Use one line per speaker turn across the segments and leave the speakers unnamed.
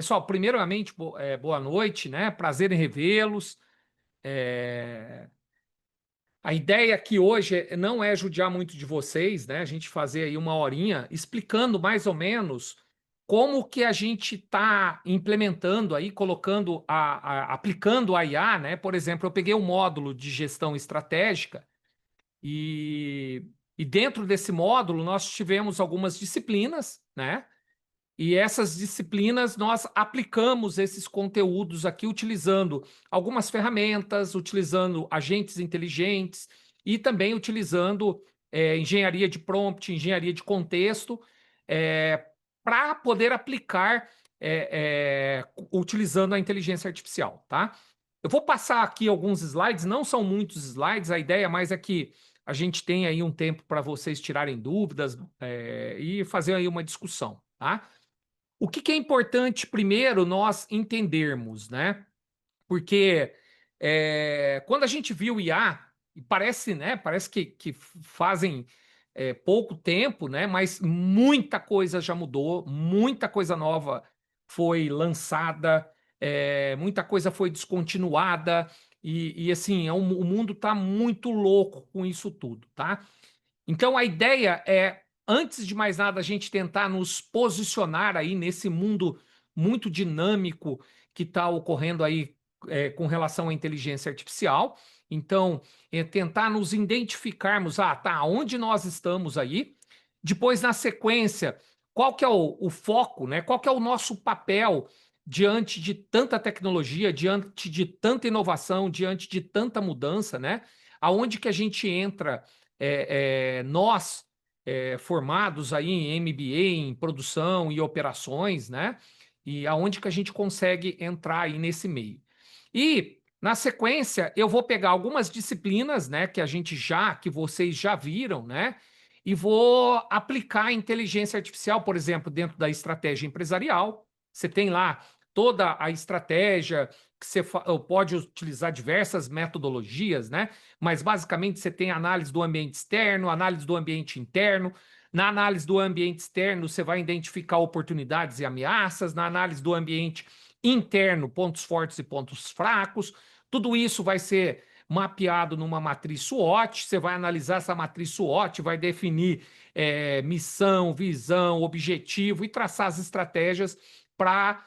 Pessoal, primeiramente, boa noite, né? Prazer em revê-los. É, A ideia aqui hoje não é judiar muito de vocês, né? A gente fazer aí uma horinha explicando mais ou menos como que a gente está implementando aí, colocando, aplicando a IA, né? Por exemplo, eu peguei um módulo de gestão estratégica e dentro desse módulo nós tivemos algumas disciplinas, né? E essas disciplinas nós aplicamos esses conteúdos aqui utilizando algumas ferramentas, utilizando agentes inteligentes e também utilizando engenharia de prompt, engenharia de contexto, para poder aplicar utilizando a inteligência artificial, tá? Eu vou passar aqui alguns slides, não são muitos slides, a ideia mais é que a gente tenha aí um tempo para vocês tirarem dúvidas e fazer aí uma discussão, tá? O que é importante primeiro nós entendermos, né? Porque quando a gente viu o IA, e parece, né? Parece que fazem pouco tempo, né? Mas muita coisa já mudou, muita coisa nova foi lançada, muita coisa foi descontinuada, e assim, o mundo está muito louco com isso tudo, tá? Então a ideia é, antes de mais nada, a gente tentar nos posicionar aí nesse mundo muito dinâmico que está ocorrendo aí com relação à inteligência artificial. Então, tentar nos identificarmos, tá, onde nós estamos aí. Depois, na sequência, qual que é o foco, né? Qual que é o nosso papel diante de tanta tecnologia, diante de tanta inovação, diante de tanta mudança, né? Aonde que a gente entra nós, formados aí em MBA, em produção e operações, né? E aonde que a gente consegue entrar aí nesse meio. E, na sequência, eu vou pegar algumas disciplinas, né, que vocês já viram, né? E vou aplicar a inteligência artificial, por exemplo, dentro da estratégia empresarial. Você tem lá toda a estratégia, que você pode utilizar diversas metodologias, né? Mas basicamente você tem análise do ambiente externo, análise do ambiente interno. Na análise do ambiente externo, você vai identificar oportunidades e ameaças. Na análise do ambiente interno, pontos fortes e pontos fracos. Tudo isso vai ser mapeado numa matriz SWOT. Você vai analisar essa matriz SWOT, vai definir missão, visão, objetivo e traçar as estratégias para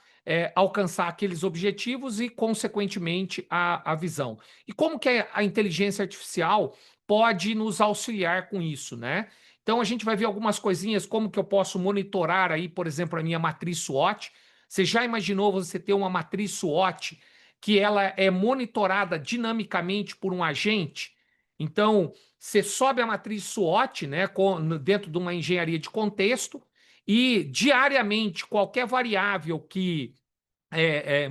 alcançar aqueles objetivos e, consequentemente, a visão. E como que a inteligência artificial pode nos auxiliar com isso, né? Então, a gente vai ver algumas coisinhas, como que eu posso monitorar aí, por exemplo, a minha matriz SWOT. Você já imaginou você ter uma matriz SWOT que ela é monitorada dinamicamente por um agente? Então, você sobe a matriz SWOT, né, dentro de uma engenharia de contexto, e diariamente qualquer variável que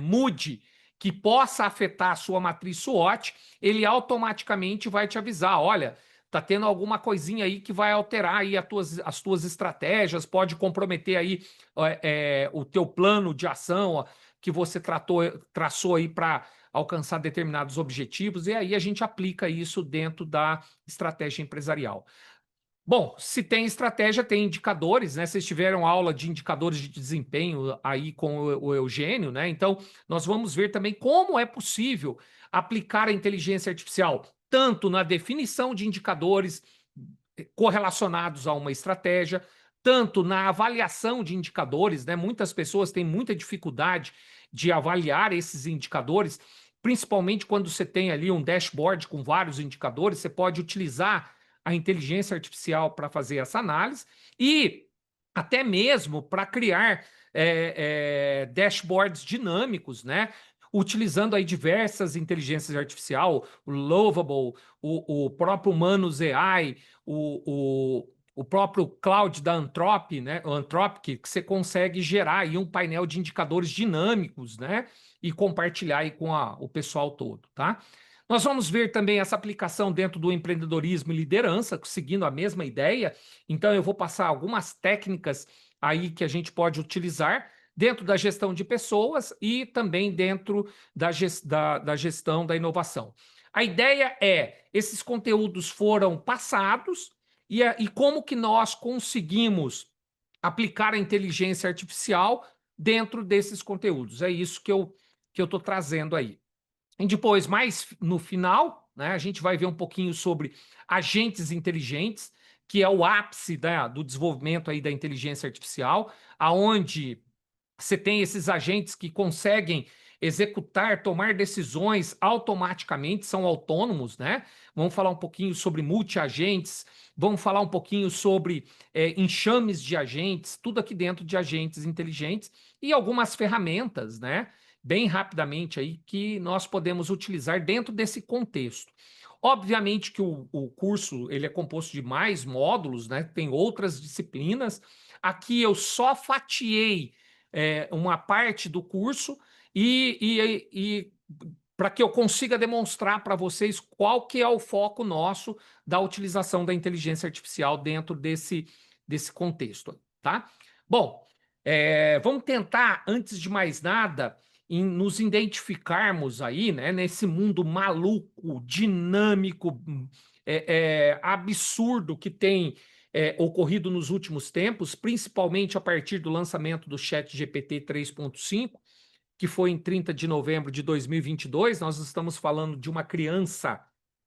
mude, que possa afetar a sua matriz SWOT, ele automaticamente vai te avisar, olha, tá tendo alguma coisinha aí que vai alterar aí as tuas estratégias, pode comprometer aí o teu plano de ação ó, que você traçou aí para alcançar determinados objetivos, e aí a gente aplica isso dentro da estratégia empresarial. Bom, se tem estratégia, tem indicadores, né? Vocês tiveram aula de indicadores de desempenho aí com o Eugênio, né? Então, nós vamos ver também como é possível aplicar a inteligência artificial tanto na definição de indicadores correlacionados a uma estratégia, tanto na avaliação de indicadores, né? Muitas pessoas têm muita dificuldade de avaliar esses indicadores, principalmente quando você tem ali um dashboard com vários indicadores, você pode utilizar a inteligência artificial para fazer essa análise e até mesmo para criar dashboards dinâmicos, né? Utilizando aí diversas inteligências artificiais, o Lovable, o próprio Manus AI, o próprio Cloud da Anthropic, né? O Anthropic, que você consegue gerar aí um painel de indicadores dinâmicos, né? E compartilhar aí com o pessoal todo, tá? Nós vamos ver também essa aplicação dentro do empreendedorismo e liderança, seguindo a mesma ideia. Então, eu vou passar algumas técnicas aí que a gente pode utilizar dentro da gestão de pessoas e também dentro da gestão da inovação. A ideia é, esses conteúdos foram passados e como que nós conseguimos aplicar a inteligência artificial dentro desses conteúdos. É isso que eu estou trazendo aí. E depois, mais no final, né, a gente vai ver um pouquinho sobre agentes inteligentes, que é o ápice do desenvolvimento aí da inteligência artificial, aonde você tem esses agentes que conseguem executar, tomar decisões automaticamente, são autônomos, né? Vamos falar um pouquinho sobre multi-agentes, vamos falar um pouquinho sobre enxames de agentes, tudo aqui dentro de agentes inteligentes e algumas ferramentas, né? Bem rapidamente aí, que nós podemos utilizar dentro desse contexto. Obviamente que o curso ele é composto de mais módulos, né? Tem outras disciplinas. Aqui eu só fatiei uma parte do curso e para que eu consiga demonstrar para vocês qual que é o foco nosso da utilização da inteligência artificial dentro desse contexto, tá? Bom, vamos tentar, antes de mais nada, nos identificarmos aí, né, nesse mundo maluco, dinâmico, absurdo que tem ocorrido nos últimos tempos, principalmente a partir do lançamento do ChatGPT 3.5, que foi em 30 de novembro de 2022. Nós estamos falando de uma criança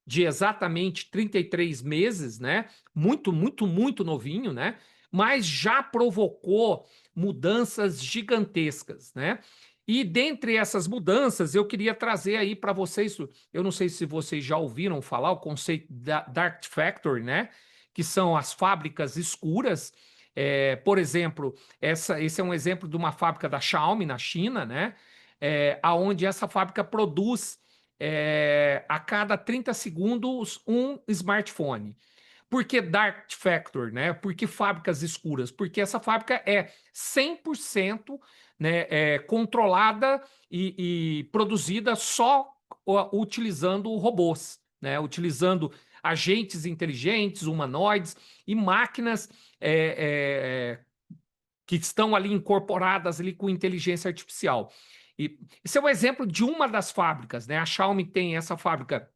de exatamente 33 meses, né? Muito, muito, muito novinho, né? Mas já provocou mudanças gigantescas, né? E dentre essas mudanças, eu queria trazer aí para vocês, eu não sei se vocês já ouviram falar o conceito da Dark Factory, né? Que são as fábricas escuras. Por exemplo, esse é um exemplo de uma fábrica da Xiaomi na China, né? Aonde essa fábrica produz a cada 30 segundos um smartphone. Por que Dark Factory, né? Por que fábricas escuras? Porque essa fábrica é 100%, né, controlada e produzida só utilizando robôs, né? Utilizando agentes inteligentes, humanoides e máquinas que estão ali incorporadas ali com inteligência artificial. E esse é um exemplo de uma das fábricas, né? A Xiaomi tem essa fábrica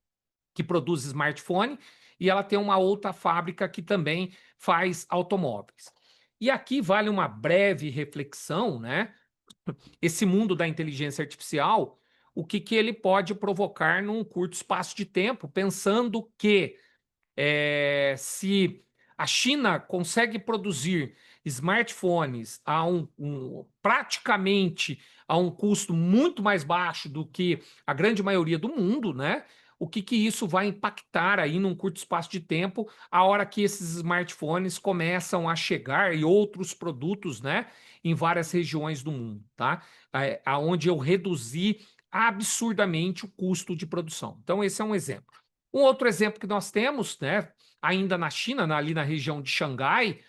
que produz smartphone e ela tem uma outra fábrica que também faz automóveis. E aqui vale uma breve reflexão, né? Esse mundo da inteligência artificial, o que ele pode provocar num curto espaço de tempo, pensando que se a China consegue produzir smartphones praticamente a um custo muito mais baixo do que a grande maioria do mundo, né? O que isso vai impactar aí num curto espaço de tempo, a hora que esses smartphones começam a chegar e outros produtos, né, em várias regiões do mundo, tá? Aonde eu reduzi absurdamente o custo de produção. Então, esse é um exemplo. Um outro exemplo que nós temos, né, ainda na China, ali na região de Xangai,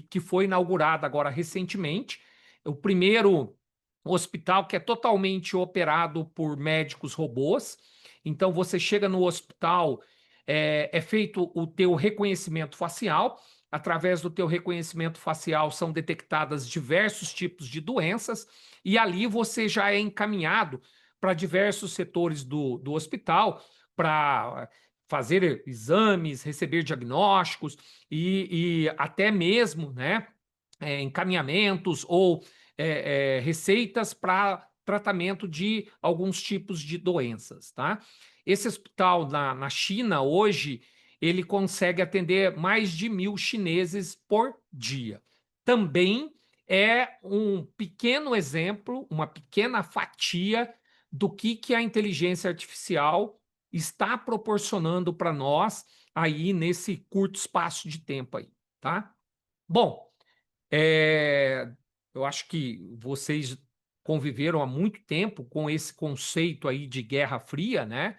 que foi inaugurado agora recentemente, o primeiro hospital que é totalmente operado por médicos robôs. Então, você chega no hospital, é feito o teu reconhecimento facial. Através do teu reconhecimento facial são detectadas diversos tipos de doenças e ali você já é encaminhado para diversos setores do hospital para fazer exames, receber diagnósticos e até mesmo, né, encaminhamentos ou receitas para tratamento de alguns tipos de doenças, tá? Esse hospital na China hoje ele consegue atender mais de 1.000 chineses por dia. Também é um pequeno exemplo, uma pequena fatia do que a inteligência artificial está proporcionando para nós aí nesse curto espaço de tempo aí, tá? Bom, eu acho que vocês conviveram há muito tempo com esse conceito aí de Guerra Fria, né?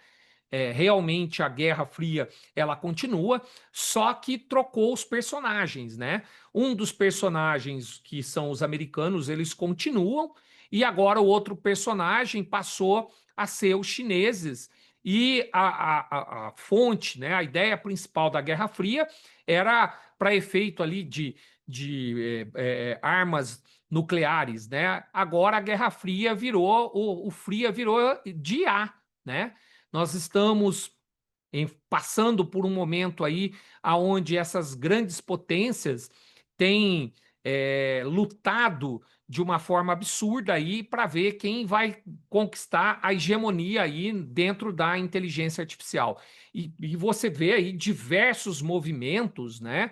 Realmente a Guerra Fria ela continua, só que trocou os personagens, né? Um dos personagens que são os americanos, eles continuam, e agora o outro personagem passou a ser os chineses. E a fonte, né, a ideia principal da Guerra Fria era para efeito ali de armas nucleares, né? Agora a Guerra Fria virou, o Fria virou de IA, né? Nós estamos passando por um momento aí aonde essas grandes potências têm lutado de uma forma absurda aí para ver quem vai conquistar a hegemonia aí dentro da inteligência artificial. E você vê aí diversos movimentos, né,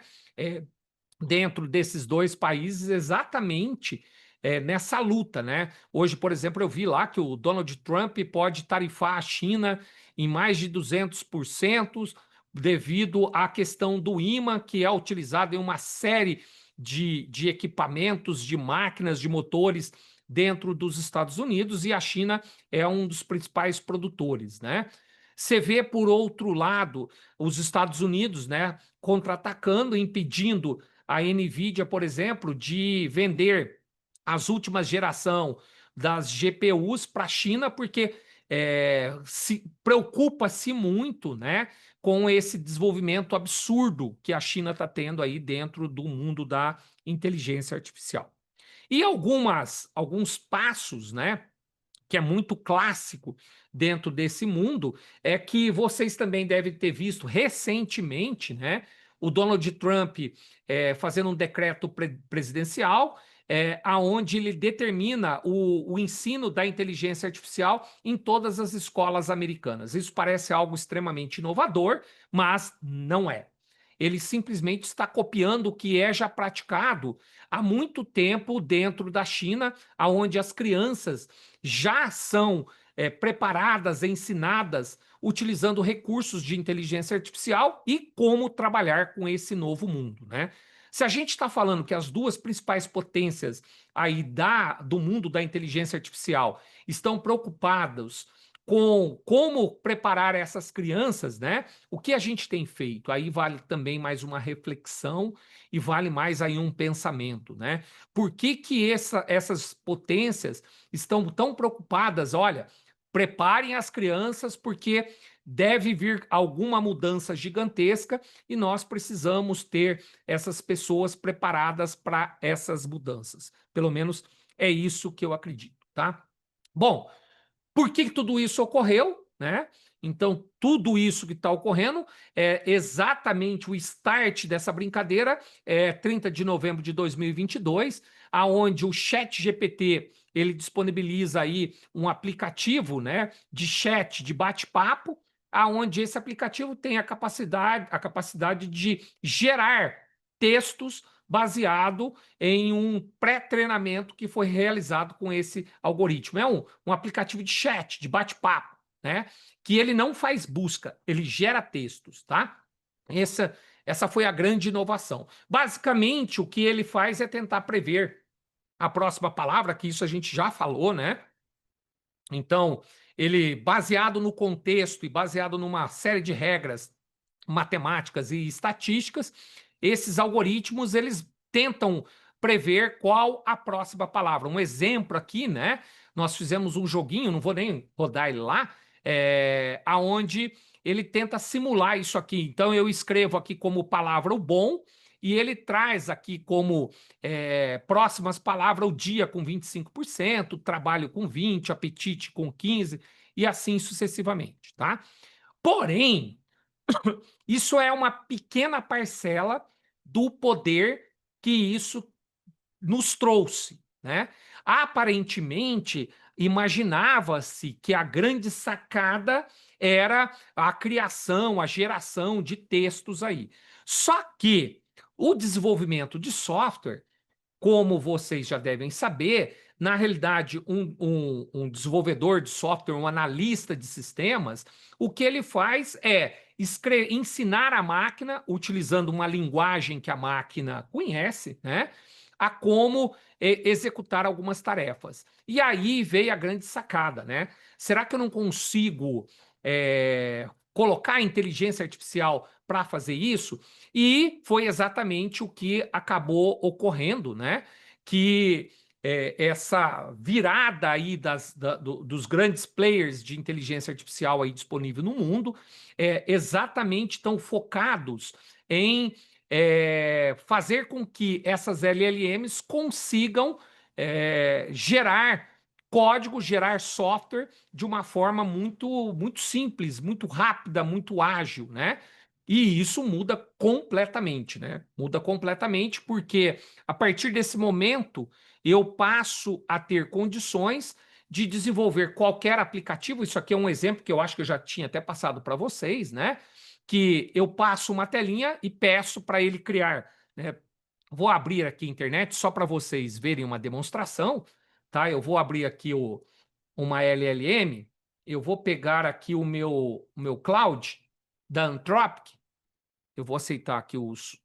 dentro desses dois países exatamente nessa luta, né? Hoje, por exemplo, eu vi lá que o Donald Trump pode tarifar a China em mais de 200% devido à questão do imã, que é utilizado em uma série de equipamentos, de máquinas, de motores dentro dos Estados Unidos, e a China é um dos principais produtores, né? Você vê, por outro lado, os Estados Unidos, né, contra-atacando, impedindo a Nvidia, por exemplo, de vender as últimas geração das GPUs para a China, porque se preocupa-se muito, né, com esse desenvolvimento absurdo que a China está tendo aí dentro do mundo da inteligência artificial. E alguns passos, né, que é muito clássico dentro desse mundo, é que vocês também devem ter visto recentemente, né, o Donald Trump fazendo um decreto presidencial, aonde ele determina o ensino da inteligência artificial em todas as escolas americanas. Isso parece algo extremamente inovador, mas não é. Ele simplesmente está copiando o que é já praticado há muito tempo dentro da China, aonde as crianças já são preparadas, ensinadas, utilizando recursos de inteligência artificial e como trabalhar com esse novo mundo, né? Se a gente está falando que as duas principais potências aí do mundo da inteligência artificial estão preocupadas com como preparar essas crianças, né? O que a gente tem feito? Aí vale também mais uma reflexão e vale mais aí um pensamento, né? Por que essas potências estão tão preocupadas? Olha, preparem as crianças porque deve vir alguma mudança gigantesca e nós precisamos ter essas pessoas preparadas para essas mudanças. Pelo menos é isso que eu acredito, tá? Bom, por que tudo isso ocorreu, né? Então, tudo isso que está ocorrendo é exatamente o start dessa brincadeira, 30 de novembro de 2022, aonde o ChatGPT ele disponibiliza aí um aplicativo, né, de chat, de bate-papo, aonde esse aplicativo tem a capacidade de gerar textos baseado em um pré-treinamento que foi realizado com esse algoritmo. É um aplicativo de chat, de bate-papo, né? Que ele não faz busca, ele gera textos, tá? Essa foi a grande inovação. Basicamente, o que ele faz é tentar prever a próxima palavra, que isso a gente já falou, né? Então, ele, baseado no contexto e baseado numa série de regras matemáticas e estatísticas, esses algoritmos eles tentam prever qual a próxima palavra. Um exemplo aqui, né? Nós fizemos um joguinho, não vou nem rodar ele lá, aonde ele tenta simular isso aqui. Então eu escrevo aqui como palavra o bom e ele traz aqui como próximas palavras o dia com 25%, trabalho com 20%, apetite com 15% e assim sucessivamente, tá? Porém, isso é uma pequena parcela do poder que isso nos trouxe, né? Aparentemente, imaginava-se que a grande sacada era a criação, a geração de textos aí. Só que o desenvolvimento de software, como vocês já devem saber, na realidade, um desenvolvedor de software, um analista de sistemas, o que ele faz é ensinar a máquina, utilizando uma linguagem que a máquina conhece, né, a como executar algumas tarefas. E aí veio a grande sacada, né? Será que eu não consigo colocar a inteligência artificial para fazer isso? E foi exatamente o que acabou ocorrendo, né? Que essa virada aí dos grandes players de inteligência artificial aí disponível no mundo exatamente estão focados em fazer com que essas LLMs consigam gerar código, gerar software de uma forma muito, muito simples, muito rápida, muito ágil, né? E isso muda completamente, né? Muda completamente porque a partir desse momento eu passo a ter condições de desenvolver qualquer aplicativo. Isso aqui é um exemplo que eu acho que eu já tinha até passado para vocês, né? Que eu passo uma telinha e peço para ele criar, né? Vou abrir aqui a internet só para vocês verem uma demonstração, tá? Eu vou abrir aqui uma LLM, eu vou pegar aqui o meu cloud da Anthropic, eu vou aceitar aqui os...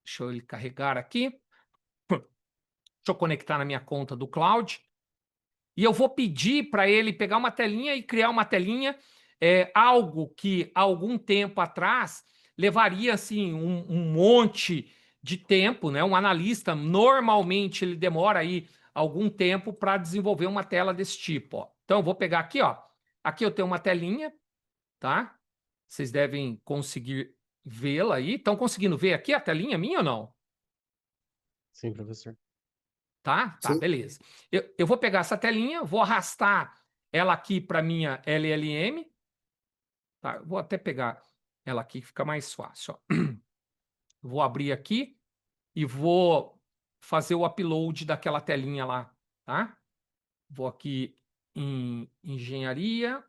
Deixa eu carregar aqui. Deixa eu conectar na minha conta do cloud. E eu vou pedir para ele pegar uma telinha e criar uma telinha, algo que algum tempo atrás levaria assim um monte de tempo, né? Um analista normalmente ele demora aí algum tempo para desenvolver uma tela desse tipo, ó. Então eu vou pegar aqui, ó. Aqui eu tenho uma telinha, tá? Vocês devem conseguir vê-la aí. Estão conseguindo ver aqui a telinha minha ou não?
Sim, professor.
Tá? Tá,
Sim.
beleza. Eu vou pegar essa telinha, vou arrastar ela aqui para minha LLM. Tá? Vou até pegar ela aqui, que fica mais fácil. Ó. Vou abrir aqui e vou fazer o upload daquela telinha lá. Tá? Vou aqui em engenharia.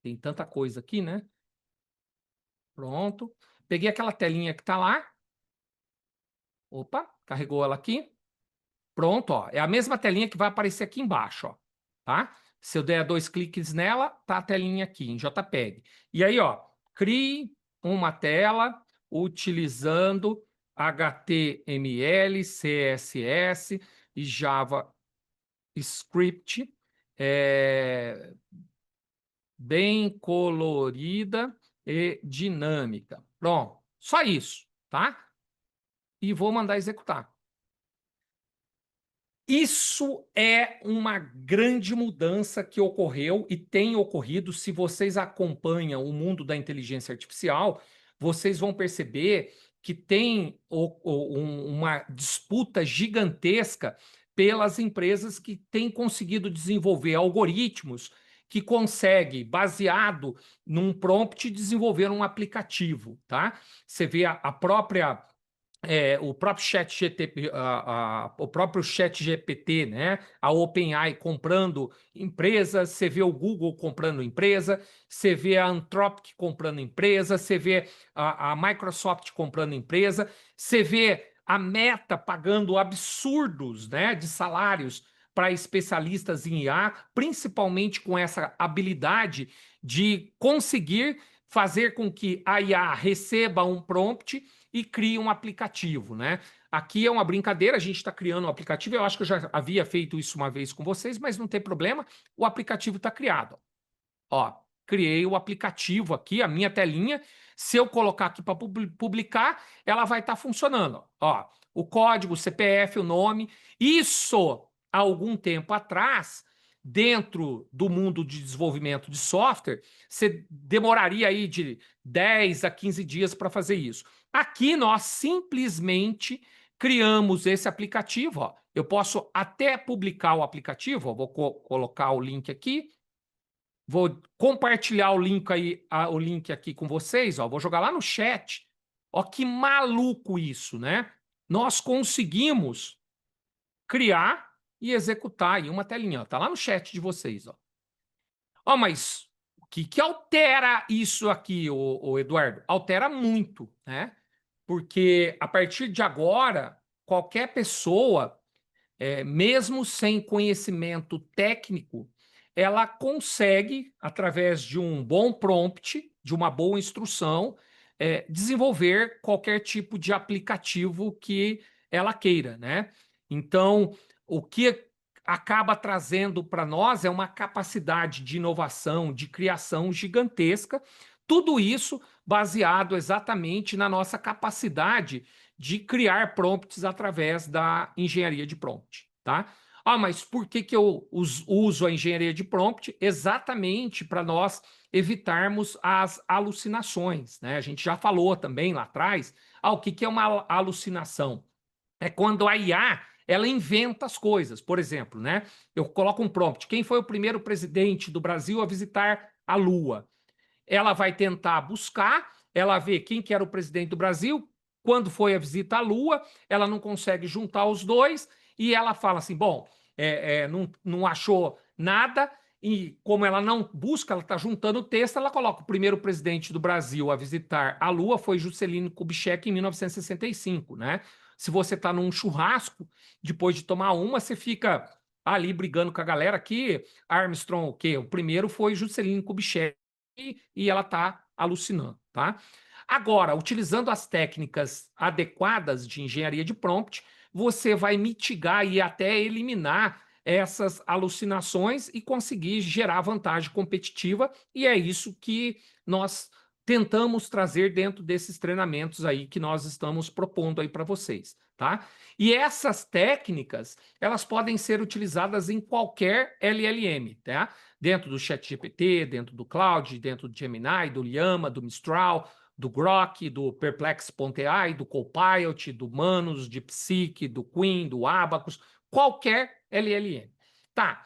Tem tanta coisa aqui, né? Pronto. Peguei aquela telinha que está lá. Opa, carregou ela aqui. Pronto, ó. É a mesma telinha que vai aparecer aqui embaixo, ó. Tá? Se eu der 2 cliques nela, tá a telinha aqui em JPEG. E aí, ó, crie uma tela utilizando HTML, CSS e JavaScript, bem colorida e dinâmica. Pronto, só isso, tá? E vou mandar executar. Isso é uma grande mudança que ocorreu e tem ocorrido. Se vocês acompanham o mundo da inteligência artificial, vocês vão perceber que tem uma disputa gigantesca pelas empresas que têm conseguido desenvolver algoritmos que conseguem, baseado num prompt, desenvolver um aplicativo, tá? Você vê a própria o próprio o próprio chat GPT, né? A OpenAI comprando empresa, você vê o Google comprando empresa, você vê a Anthropic comprando empresa, você vê a Microsoft comprando empresa, você vê a Meta pagando absurdos, né, de salários para especialistas em IA, principalmente com essa habilidade de conseguir fazer com que a IA receba um prompt e cria um aplicativo, né? Aqui é uma brincadeira, a gente está criando um aplicativo. Eu acho que eu já havia feito isso uma vez com vocês, mas não tem problema, o aplicativo está criado. Ó, criei o aplicativo aqui, a minha telinha. Se eu colocar aqui para publicar, ela vai estar funcionando. Ó, o código, o CPF, o nome. Isso, há algum tempo atrás, dentro do mundo de desenvolvimento de software, você demoraria aí de 10 a 15 dias para fazer isso. Aqui nós simplesmente criamos esse aplicativo. Ó. Eu posso até publicar o aplicativo, ó, vou colocar o link aqui. Vou compartilhar o link aqui com vocês, ó. Vou jogar lá no chat. Ó, que maluco isso, né? Nós conseguimos criar e executar aí uma telinha, ó. Tá lá no chat de vocês, ó. Ó, mas o que altera isso aqui, o Eduardo? Altera muito, né? Porque a partir de agora, qualquer pessoa mesmo sem conhecimento técnico, ela consegue, através de um bom prompt, de uma boa instrução, desenvolver qualquer tipo de aplicativo que ela queira, né? Então, o que acaba trazendo para nós é uma capacidade de inovação, de criação gigantesca, tudo isso baseado exatamente na nossa capacidade de criar prompts através da engenharia de prompt, tá? Ah, mas por que eu uso a engenharia de prompt? Exatamente para nós evitarmos as alucinações, né? A gente já falou também lá atrás. Ah, o que é uma alucinação? É quando a IA ela inventa as coisas. Por exemplo, né? Eu coloco um prompt: quem foi o primeiro presidente do Brasil a visitar a Lua? Ela vai tentar buscar, ela vê quem que era o presidente do Brasil, Quando foi a visita à Lua, ela não consegue juntar os dois e ela fala assim: bom, não achou nada. E como ela não busca, ela está juntando o texto, ela coloca o primeiro presidente do Brasil a visitar a Lua foi Juscelino Kubitschek em 1965, né? Se você está num churrasco, depois de tomar uma, você fica ali brigando com a galera aqui. Armstrong, o quê? O primeiro foi Juscelino Kubitschek e ela está alucinando, tá? Agora, utilizando as técnicas adequadas de engenharia de prompt, você vai mitigar e até eliminar essas alucinações e conseguir gerar vantagem competitiva, e é isso que nós tentamos trazer dentro desses treinamentos aí que nós estamos propondo aí para vocês, tá? E essas técnicas, elas podem ser utilizadas em qualquer LLM, tá? Dentro do ChatGPT, dentro do Cloud, dentro do Gemini, do Llama, do Mistral, do Grok, do Perplex.ai, do Copilot, do Manus, de Psyche, do Queen, do Abacus, qualquer LLM. Tá,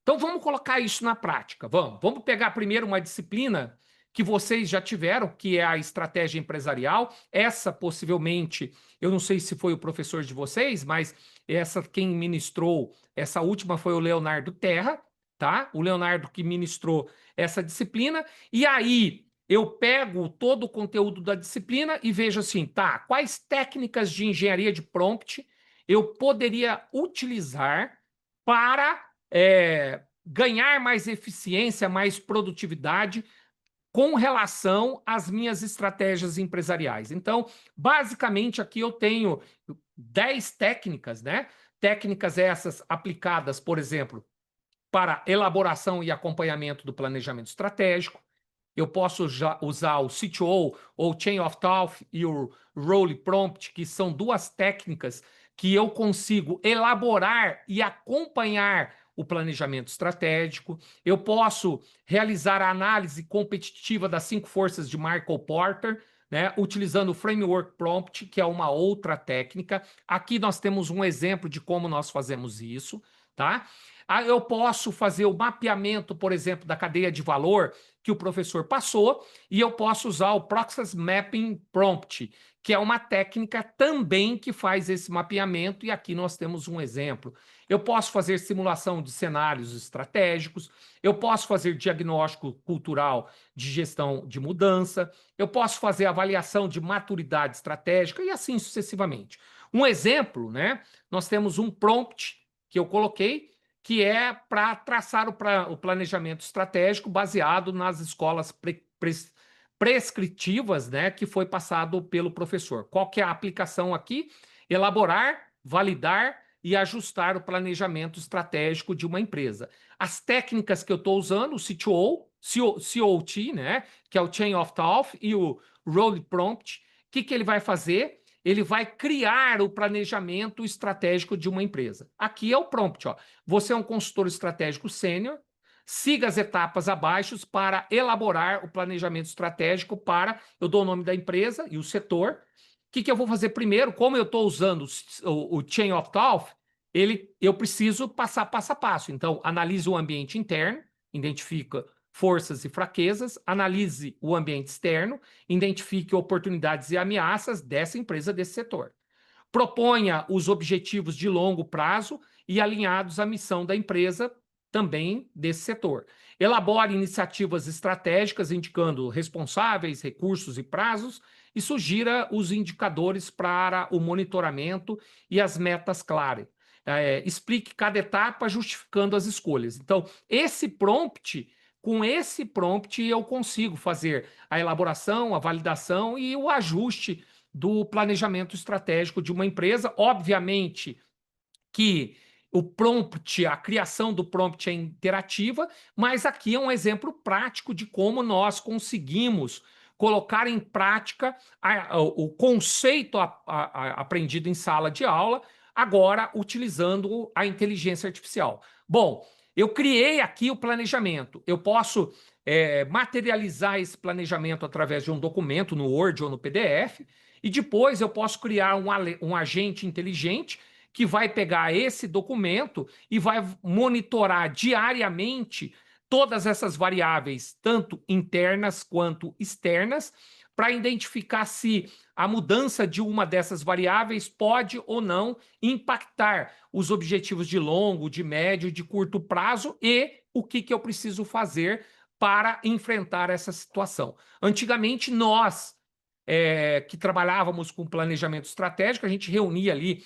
então vamos colocar isso na prática. Vamos pegar primeiro uma disciplina que vocês já tiveram, que é a estratégia empresarial. Essa possivelmente, eu não sei se foi o professor de vocês, mas essa quem ministrou, essa última foi o Leonardo Terra, tá? O Leonardo que ministrou essa disciplina. E aí eu pego todo o conteúdo da disciplina e vejo assim, tá, quais técnicas de engenharia de prompt eu poderia utilizar para ganhar mais eficiência, mais produtividade com relação às minhas estratégias empresariais. Então, basicamente, aqui eu tenho 10 técnicas, né? Técnicas essas aplicadas, por exemplo, para elaboração e acompanhamento do planejamento estratégico. Eu posso usar o CTO, ou Chain of Thought e o Role Prompt, que são duas técnicas que eu consigo elaborar e acompanhar o planejamento estratégico. Eu posso realizar a análise competitiva das 5 forças de Michael Porter, né, utilizando o Framework Prompt, que é uma outra técnica. Aqui nós temos um exemplo de como nós fazemos isso, tá? Eu posso fazer o mapeamento, por exemplo, da cadeia de valor que o professor passou, e eu posso usar o Process Mapping Prompt, que é uma técnica também que faz esse mapeamento, e aqui nós temos um exemplo. Eu posso fazer simulação de cenários estratégicos, eu posso fazer diagnóstico cultural de gestão de mudança, eu posso fazer avaliação de maturidade estratégica e assim sucessivamente. Um exemplo, né? Nós temos um prompt que eu coloquei, que é para traçar o planejamento estratégico baseado nas escolas prescritivas, né, que foi passado pelo professor. Qual que é a aplicação aqui? Elaborar, validar e ajustar o planejamento estratégico de uma empresa. As técnicas que eu estou usando, o COT, né, que é o Chain of Thought, e o Role Prompt, o que ele vai fazer? Ele vai criar o planejamento estratégico de uma empresa. Aqui é o prompt, ó. Você é um consultor estratégico sênior, siga as etapas abaixo para elaborar o planejamento estratégico para, eu dou o nome da empresa e o setor. O que eu vou fazer primeiro? Como eu estou usando o Chain of Thought, eu preciso passar passo a passo. Então, analise o ambiente interno, identifica forças e fraquezas, analise o ambiente externo, identifique oportunidades e ameaças dessa empresa, desse setor. Proponha os objetivos de longo prazo e alinhados à missão da empresa, também desse setor. Elabore iniciativas estratégicas indicando responsáveis, recursos e prazos e sugira os indicadores para o monitoramento e as metas claras. Explique cada etapa justificando as escolhas. Então, com esse prompt eu consigo fazer a elaboração, a validação e o ajuste do planejamento estratégico de uma empresa. Obviamente que o prompt, a criação do prompt é interativa, mas aqui é um exemplo prático de como nós conseguimos colocar em prática o conceito aprendido em sala de aula, agora utilizando a inteligência artificial. Bom, eu criei aqui o planejamento. Eu posso materializar esse planejamento através de um documento no Word ou no PDF, e depois eu posso criar um agente inteligente que vai pegar esse documento e vai monitorar diariamente todas essas variáveis, tanto internas quanto externas, para identificar se a mudança de uma dessas variáveis pode ou não impactar os objetivos de longo, de médio, de curto prazo e o que eu preciso fazer para enfrentar essa situação. Antigamente, nós que trabalhávamos com planejamento estratégico, a gente reunia ali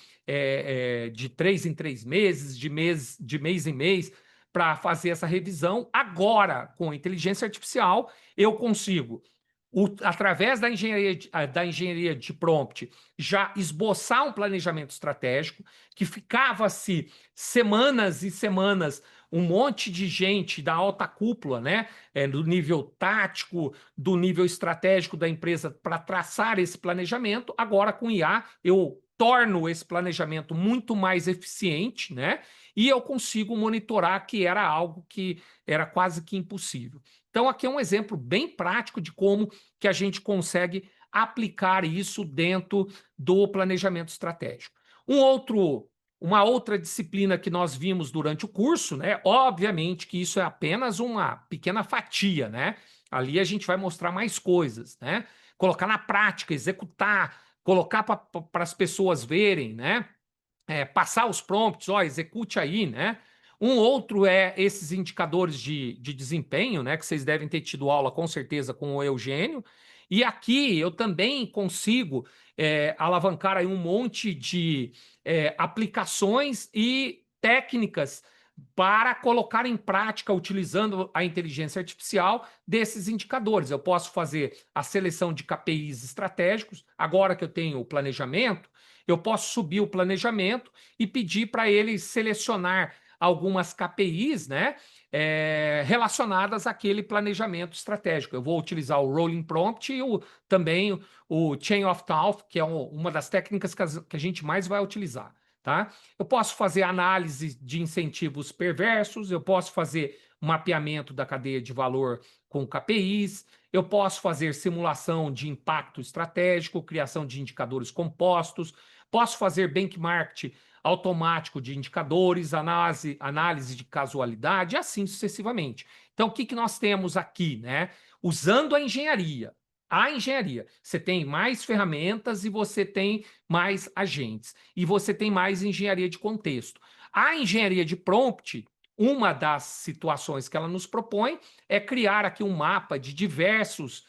de 3 em 3 meses, de mês em mês, para fazer essa revisão. Agora, com a inteligência artificial, eu consigo através da engenharia de prompt, já esboçar um planejamento estratégico, que ficava-se semanas e semanas um monte de gente da alta cúpula, né, do nível tático, do nível estratégico da empresa para traçar esse planejamento. Agora, com IA, eu torno esse planejamento muito mais eficiente, né, e eu consigo monitorar, que era algo que era quase que impossível. Então, aqui é um exemplo bem prático de como que a gente consegue aplicar isso dentro do planejamento estratégico. Uma outra disciplina que nós vimos durante o curso, né? Obviamente que isso é apenas uma pequena fatia, né? Ali a gente vai mostrar mais coisas, né? Colocar na prática, executar, colocar para as pessoas verem, né? Passar os prompts, ó, execute aí, né? Um outro é esses indicadores de desempenho, né? Que vocês devem ter tido aula com certeza com o Eugênio. E aqui eu também consigo alavancar aí um monte de aplicações e técnicas para colocar em prática, utilizando a inteligência artificial, desses indicadores. Eu posso fazer a seleção de KPIs estratégicos, agora que eu tenho o planejamento, eu posso subir o planejamento e pedir para ele selecionar algumas KPIs, né, relacionadas àquele planejamento estratégico. Eu vou utilizar o Rolling Prompt e também o Chain of Thought, que é uma das técnicas que a gente mais vai utilizar. Tá? Eu posso fazer análise de incentivos perversos, eu posso fazer mapeamento da cadeia de valor com KPIs, eu posso fazer simulação de impacto estratégico, criação de indicadores compostos, posso fazer benchmark automático de indicadores, análise de casualidade, e assim sucessivamente. Então, o que nós temos aqui, né? Usando a engenharia, você tem mais ferramentas e você tem mais agentes. E você tem mais engenharia de contexto. A engenharia de prompt, uma das situações que ela nos propõe é criar aqui um mapa de diversas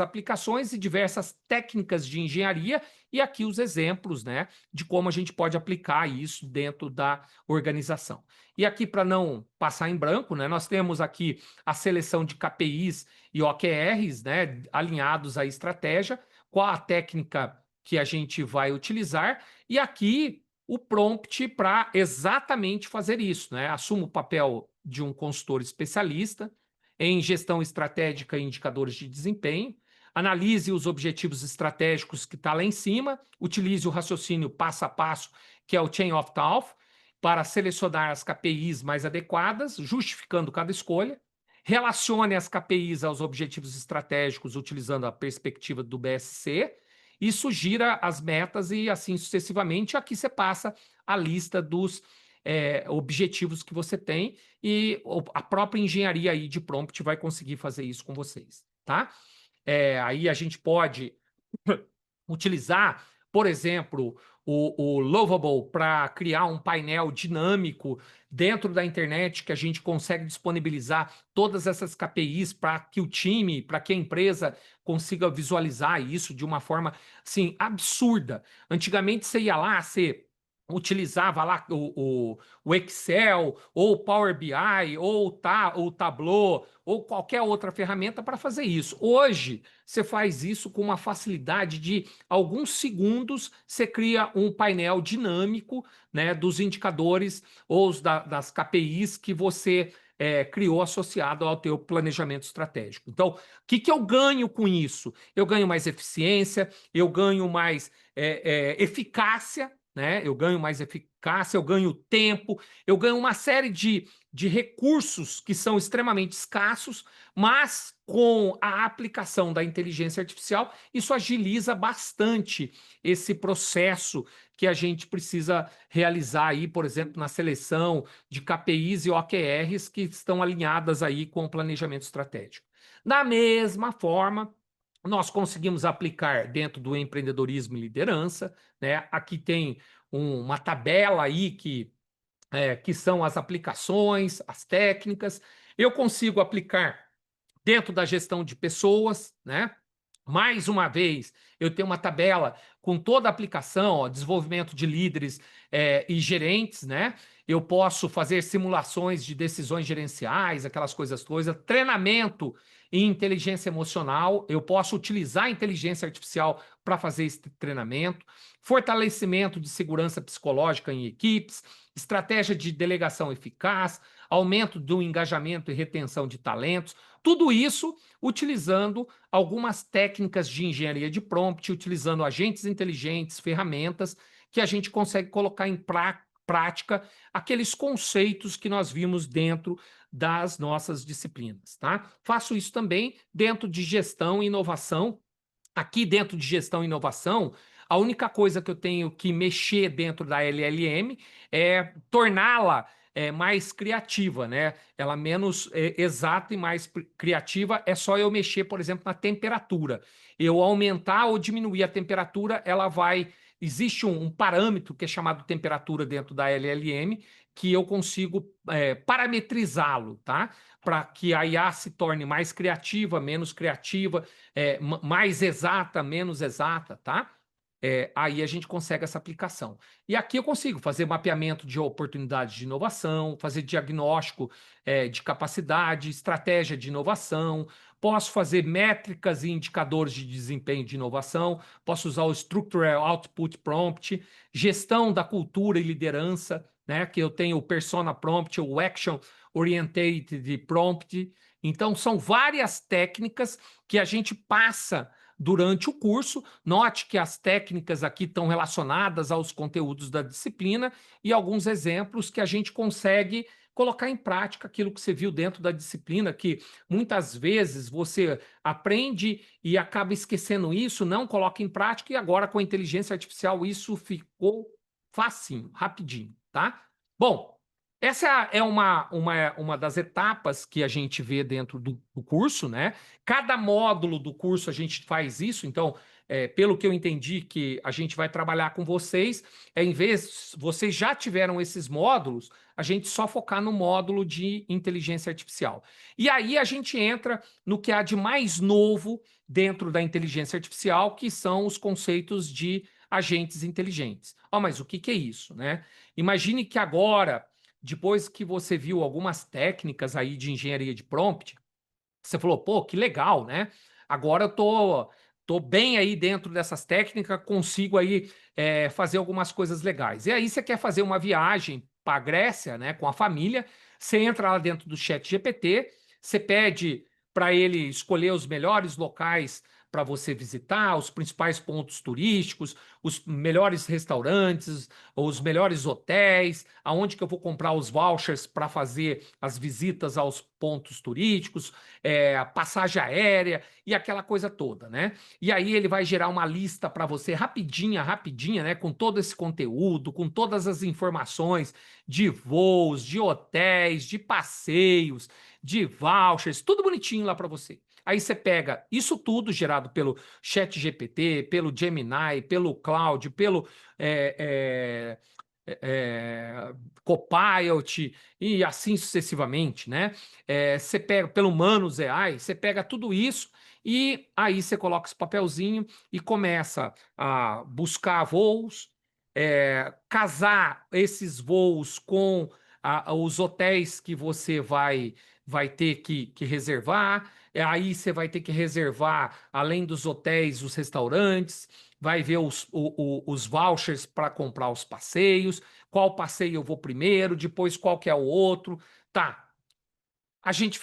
aplicações e diversas técnicas de engenharia, e aqui os exemplos, né, de como a gente pode aplicar isso dentro da organização. E aqui, para não passar em branco, né, nós temos aqui a seleção de KPIs e OKRs, né, alinhados à estratégia, qual a técnica que a gente vai utilizar, e aqui o prompt para exatamente fazer isso, né? Assumo o papel de um consultor especialista em gestão estratégica e indicadores de desempenho, analise os objetivos estratégicos que está lá em cima, utilize o raciocínio passo a passo, que é o Chain of Thought, para selecionar as KPIs mais adequadas, justificando cada escolha, relacione as KPIs aos objetivos estratégicos utilizando a perspectiva do BSC e sugira as metas e assim sucessivamente. Aqui você passa a lista dos objetivos que você tem e a própria engenharia aí de prompt vai conseguir fazer isso com vocês, tá? Aí a gente pode utilizar, por exemplo, o Lovable para criar um painel dinâmico dentro da internet que a gente consegue disponibilizar todas essas KPIs para que o time, para que a empresa consiga visualizar isso de uma forma assim, absurda. Antigamente você ia lá, você utilizava lá o Excel, ou o Power BI, ou o Tableau, ou qualquer outra ferramenta para fazer isso. Hoje, você faz isso com uma facilidade de alguns segundos, você cria um painel dinâmico, né, dos indicadores ou das KPIs que você criou associado ao teu planejamento estratégico. Então, o que eu ganho com isso? Eu ganho mais eficiência, eu ganho mais eficácia, né? Eu ganho mais eficácia, eu ganho tempo, eu ganho uma série de recursos que são extremamente escassos, mas com a aplicação da inteligência artificial, isso agiliza bastante esse processo que a gente precisa realizar aí, por exemplo, na seleção de KPIs e OKRs que estão alinhadas aí com o planejamento estratégico. Da mesma forma, nós conseguimos aplicar dentro do empreendedorismo e liderança, né? Aqui tem uma tabela aí que são as aplicações, as técnicas. Eu consigo aplicar dentro da gestão de pessoas, né? Mais uma vez, eu tenho uma tabela com toda a aplicação, ó, desenvolvimento de líderes e gerentes, né? Eu posso fazer simulações de decisões gerenciais, aquelas coisas, treinamento em inteligência emocional, eu posso utilizar a inteligência artificial para fazer esse treinamento, fortalecimento de segurança psicológica em equipes, estratégia de delegação eficaz, aumento do engajamento e retenção de talentos, tudo isso utilizando algumas técnicas de engenharia de prompt, utilizando agentes inteligentes, ferramentas que a gente consegue colocar em prática aqueles conceitos que nós vimos dentro das nossas disciplinas, tá? Faço isso também dentro de gestão e inovação. Aqui dentro de gestão e inovação, a única coisa que eu tenho que mexer dentro da LLM é torná-la mais criativa, né? Ela menos exata e mais criativa é só eu mexer, por exemplo, na temperatura. Eu aumentar ou diminuir a temperatura, ela vai. Existe um parâmetro que é chamado temperatura dentro da LLM, que eu consigo parametrizá-lo, tá? Para que a IA se torne mais criativa, menos criativa, mais exata, menos exata, tá? Aí a gente consegue essa aplicação. E aqui eu consigo fazer mapeamento de oportunidades de inovação, fazer diagnóstico de capacidade, estratégia de inovação, posso fazer métricas e indicadores de desempenho de inovação, posso usar o Structural Output Prompt, gestão da cultura e liderança, né? Que eu tenho o Persona Prompt, o Action Oriented Prompt. Então, são várias técnicas que a gente passa durante o curso. Note que as técnicas aqui estão relacionadas aos conteúdos da disciplina e alguns exemplos que a gente consegue colocar em prática aquilo que você viu dentro da disciplina, que muitas vezes você aprende e acaba esquecendo isso, não coloca em prática, e agora com a inteligência artificial isso ficou facinho, rapidinho, tá? Bom, essa é uma das etapas que a gente vê dentro do curso, né? Cada módulo do curso a gente faz isso, então, pelo que eu entendi que a gente vai trabalhar com vocês, em vez vocês já tiveram esses módulos, a gente só focar no módulo de inteligência artificial. E aí a gente entra no que há de mais novo dentro da inteligência artificial, que são os conceitos de agentes inteligentes. Oh, mas o que é isso, né? Imagine que agora, depois que você viu algumas técnicas aí de engenharia de prompt, você falou, pô, que legal, né? Agora eu tô bem aí dentro dessas técnicas, consigo aí fazer algumas coisas legais. E aí você quer fazer uma viagem para a Grécia, né, com a família, você entra lá dentro do chat GPT, você pede para ele escolher os melhores locais para você visitar, os principais pontos turísticos, os melhores restaurantes, os melhores hotéis, aonde que eu vou comprar os vouchers para fazer as visitas aos pontos turísticos, a passagem aérea e aquela coisa toda, né? E aí ele vai gerar uma lista para você rapidinha, rapidinha, né? Com todo esse conteúdo, com todas as informações de voos, de hotéis, de passeios, de vouchers, tudo bonitinho lá para você. Aí você pega isso tudo gerado pelo ChatGPT, pelo Gemini, pelo Claude, pelo Copilot e assim sucessivamente, né? Você pega pelo Manus AI, você pega tudo isso e aí você coloca esse papelzinho e começa a buscar voos, casar esses voos com os hotéis que você vai ter que reservar. Aí você vai ter que reservar, além dos hotéis, os restaurantes, vai ver os vouchers para comprar os passeios, qual passeio eu vou primeiro, depois qual que é o outro. Tá, a gente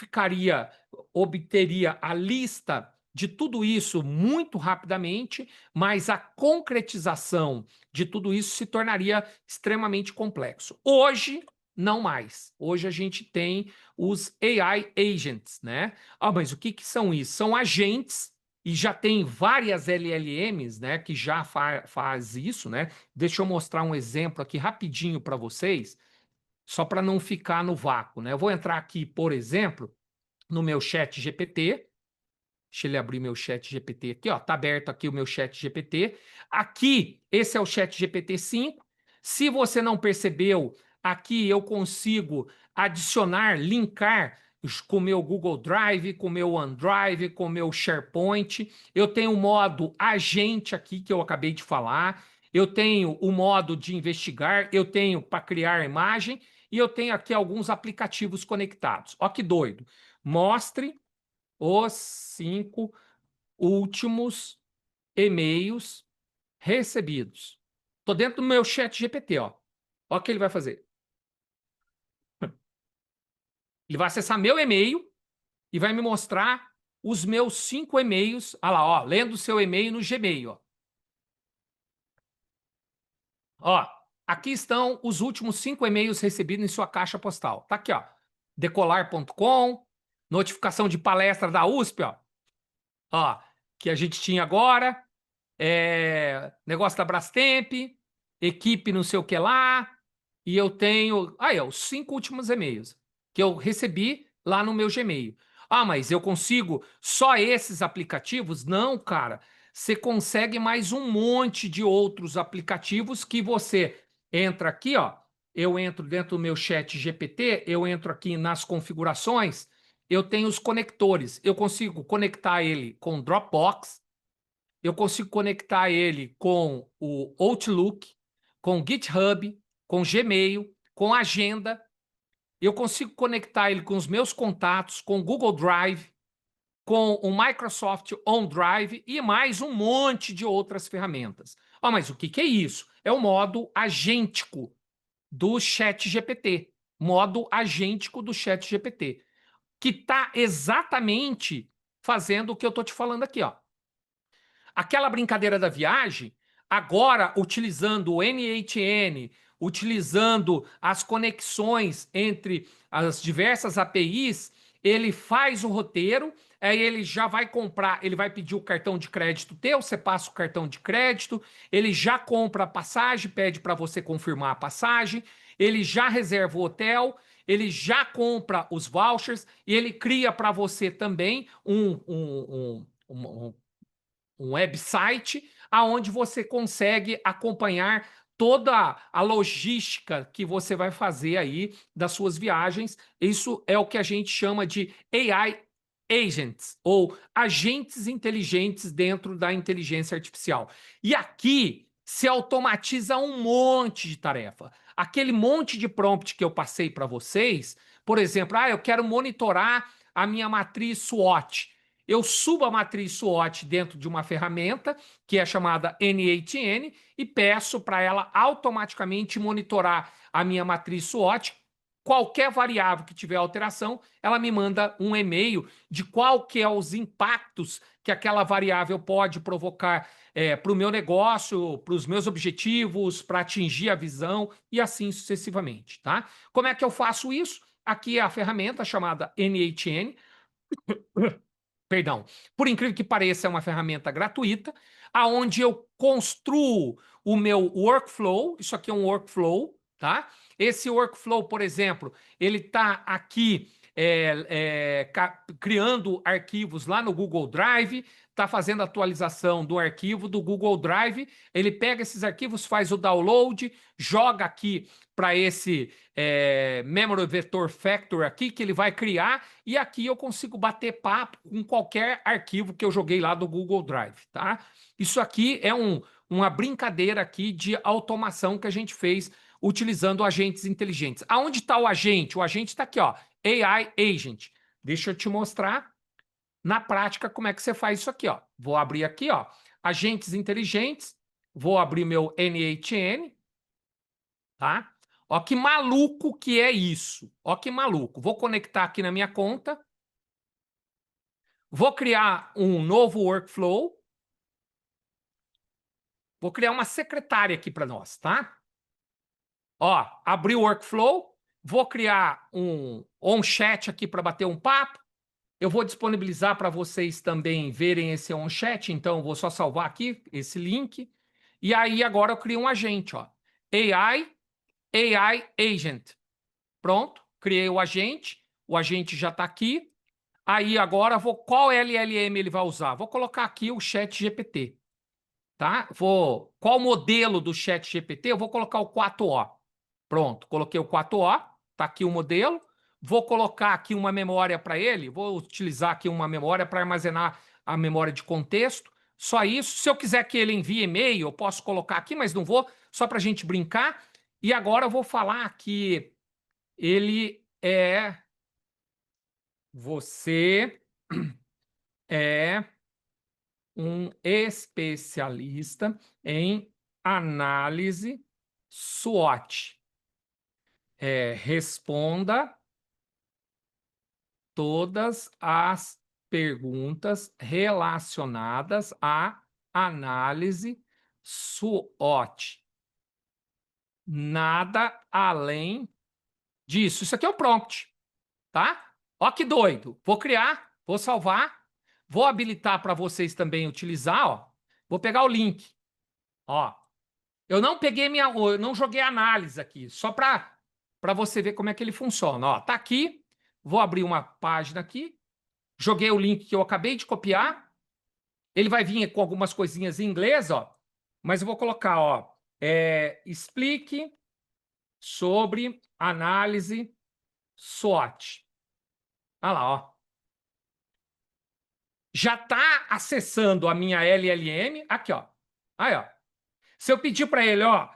obteria a lista de tudo isso muito rapidamente, mas a concretização de tudo isso se tornaria extremamente complexo. Hoje, não mais. Hoje a gente tem os AI agents, né? Ah, mas o que são isso? São agentes e já tem várias LLMs, né, que já faz isso, né? Deixa eu mostrar um exemplo aqui rapidinho para vocês, só para não ficar no vácuo, né? Eu vou entrar aqui, por exemplo, no meu chat GPT, Deixa ele abrir meu chat GPT aqui, ó. Tá aberto aqui o meu chat GPT. Aqui, esse é o chat GPT 5. Se você não percebeu, aqui eu consigo adicionar, linkar com o meu Google Drive, com o meu OneDrive, com o meu SharePoint. Eu tenho o modo agente aqui que eu acabei de falar. Eu tenho o modo de investigar, eu tenho para criar imagem e eu tenho aqui alguns aplicativos conectados. Ó que doido. Mostre os 5 últimos e-mails recebidos. Estou dentro do meu chat GPT, ó. Ó o que ele vai fazer. Ele vai acessar meu e-mail e vai me mostrar os meus 5 e-mails. Olha lá, ó, lendo o seu e-mail no Gmail, ó. Ó, aqui estão os últimos 5 e-mails recebidos em sua caixa postal. Tá aqui, ó. Decolar.com, notificação de palestra da USP, ó, que a gente tinha agora, negócio da Brastemp, equipe não sei o que lá, e eu tenho, aí, ó, os 5 últimos e-mails que eu recebi lá no meu Gmail. Ah, mas eu consigo só esses aplicativos? Não, cara. Você consegue mais um monte de outros aplicativos que você entra aqui, ó. Eu entro dentro do meu chat GPT, eu entro aqui nas configurações, eu tenho os conectores. Eu consigo conectar ele com Dropbox, eu consigo conectar ele com o Outlook, com o GitHub, com o Gmail, com a Agenda. Eu consigo conectar ele com os meus contatos, com o Google Drive, com o Microsoft OneDrive e mais um monte de outras ferramentas. Ah, mas o que é isso? É o modo agêntico do Chat GPT. Modo agêntico do Chat GPT. Que está exatamente fazendo o que eu estou te falando aqui, ó. Aquela brincadeira da viagem, agora utilizando o NHN, utilizando as conexões entre as diversas APIs, ele faz o roteiro, aí ele já vai comprar, ele vai pedir o cartão de crédito teu, você passa o cartão de crédito, ele já compra a passagem, pede para você confirmar a passagem, ele já reserva o hotel, ele já compra os vouchers e ele cria para você também um website aonde você consegue acompanhar toda a logística que você vai fazer aí das suas viagens. Isso é o que a gente chama de AI agents ou agentes inteligentes dentro da inteligência artificial. E aqui se automatiza um monte de tarefa. Aquele monte de prompt que eu passei para vocês, por exemplo, eu quero monitorar a minha matriz SWOT. Eu subo a matriz SWOT dentro de uma ferramenta que é chamada NHN e peço para ela automaticamente monitorar a minha matriz SWOT. Qualquer variável que tiver alteração, ela me manda um e-mail de qual que é os impactos que aquela variável pode provocar para o meu negócio, para os meus objetivos, para atingir a visão e assim sucessivamente, tá? Como é que eu faço isso? Aqui é a ferramenta chamada NHN. Perdão, por incrível que pareça, é uma ferramenta gratuita, aonde eu construo o meu workflow. Isso aqui é um workflow, tá? Esse workflow, por exemplo, ele está aqui criando arquivos lá no Google Drive, está fazendo atualização do arquivo do Google Drive. Ele pega esses arquivos, faz o download, joga aqui para esse Memory Vector Factor aqui, que ele vai criar, e aqui eu consigo bater papo com qualquer arquivo que eu joguei lá do Google Drive, tá? Isso aqui é uma brincadeira aqui de automação que a gente fez utilizando agentes inteligentes. Aonde está o agente? O agente está aqui, ó, AI Agent. Deixa eu te mostrar na prática como é que você faz isso aqui, ó. Vou abrir aqui, ó, agentes inteligentes, vou abrir meu NHN, tá? Ó que maluco que é isso. Ó que maluco. Vou conectar aqui na minha conta. Vou criar um novo workflow. Vou criar uma secretária aqui para nós, tá? Ó, abri o workflow. Vou criar um on-chat aqui para bater um papo. Eu vou disponibilizar para vocês também verem esse on-chat. Então, vou só salvar aqui esse link. E aí, agora eu crio um agente, ó. AI Agent. Pronto, criei o agente já está aqui. Aí agora qual LLM ele vai usar? Vou colocar aqui o ChatGPT, tá? Qual modelo do ChatGPT? Eu vou colocar o 4O. Pronto, coloquei o 4O, tá aqui o modelo. Vou colocar aqui uma memória para ele, vou utilizar aqui uma memória para armazenar a memória de contexto. Só isso. Se eu quiser que ele envie e-mail, eu posso colocar aqui, mas não vou, só para a gente brincar. E agora eu vou falar que ele é. Você é um especialista em análise SWOT. Responda todas as perguntas relacionadas à análise SWOT. Nada além disso. Isso aqui é o prompt, tá? Ó que doido. Vou criar, vou salvar, vou habilitar para vocês também utilizar, ó. Vou pegar o link. Ó, eu não peguei eu não joguei análise aqui, só para você ver como é que ele funciona. Ó, tá aqui. Vou abrir uma página aqui. Joguei o link que eu acabei de copiar. Ele vai vir com algumas coisinhas em inglês, ó. Mas eu vou colocar, ó, explique sobre análise SWOT. Olha lá, ó. Já está acessando a minha LLM aqui, ó. Aí, ó. Se eu pedir para ele, ó,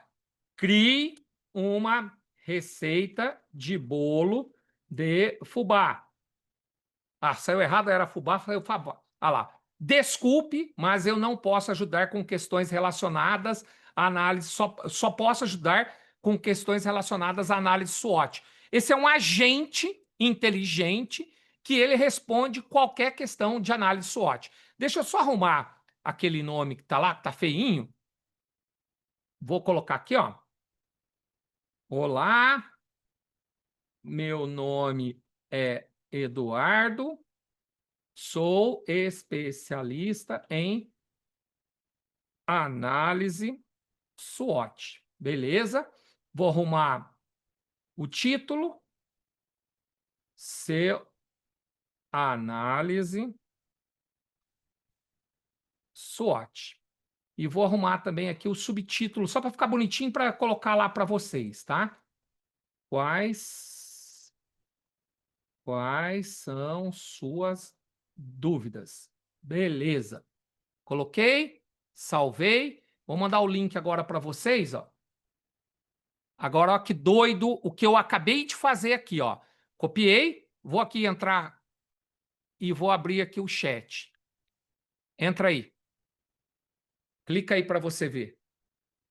crie uma receita de bolo de fubá. Ah, saiu errado, era fubá, saiu fubá. Ah lá. Desculpe, mas eu não posso ajudar com questões relacionadas à análise, só posso ajudar com questões relacionadas à análise SWOT. Esse é um agente inteligente que ele responde qualquer questão de análise SWOT. Deixa eu só arrumar aquele nome que está lá, que está feinho. Vou colocar aqui, ó. Olá, meu nome é Eduardo, sou especialista em análise SWOT. Beleza? Vou arrumar o título, seu análise SWOT. E vou arrumar também aqui o subtítulo, só para ficar bonitinho para colocar lá para vocês, tá? Quais são suas dúvidas? Beleza. Coloquei, salvei. Vou mandar o link agora para vocês, ó. Agora, ó, que doido o que eu acabei de fazer aqui, ó. Copiei, vou aqui entrar e vou abrir aqui o chat. Entra aí. Clica aí para você ver.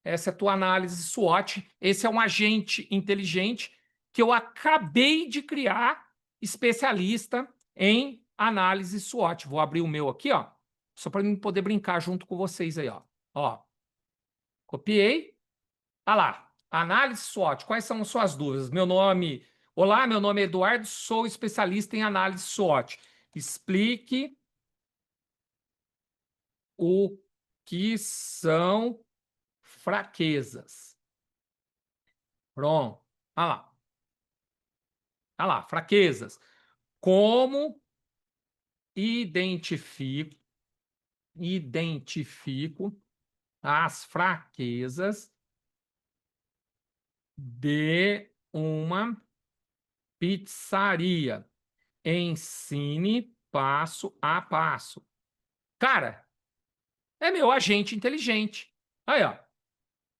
Essa é a tua análise SWOT. Esse é um agente inteligente que eu acabei de criar, especialista em análise SWOT. Vou abrir o meu aqui, ó, só para mim poder brincar junto com vocês aí, ó. Ó, copiei. Ah lá, análise SWOT. Quais são suas dúvidas? Olá, meu nome é Eduardo, sou especialista em análise SWOT. Explique o que são fraquezas. Pronto. Ah lá. Ah lá, fraquezas. Como identifico as fraquezas de uma pizzaria? Ensine passo a passo. Cara, é meu agente inteligente. Aí, ó.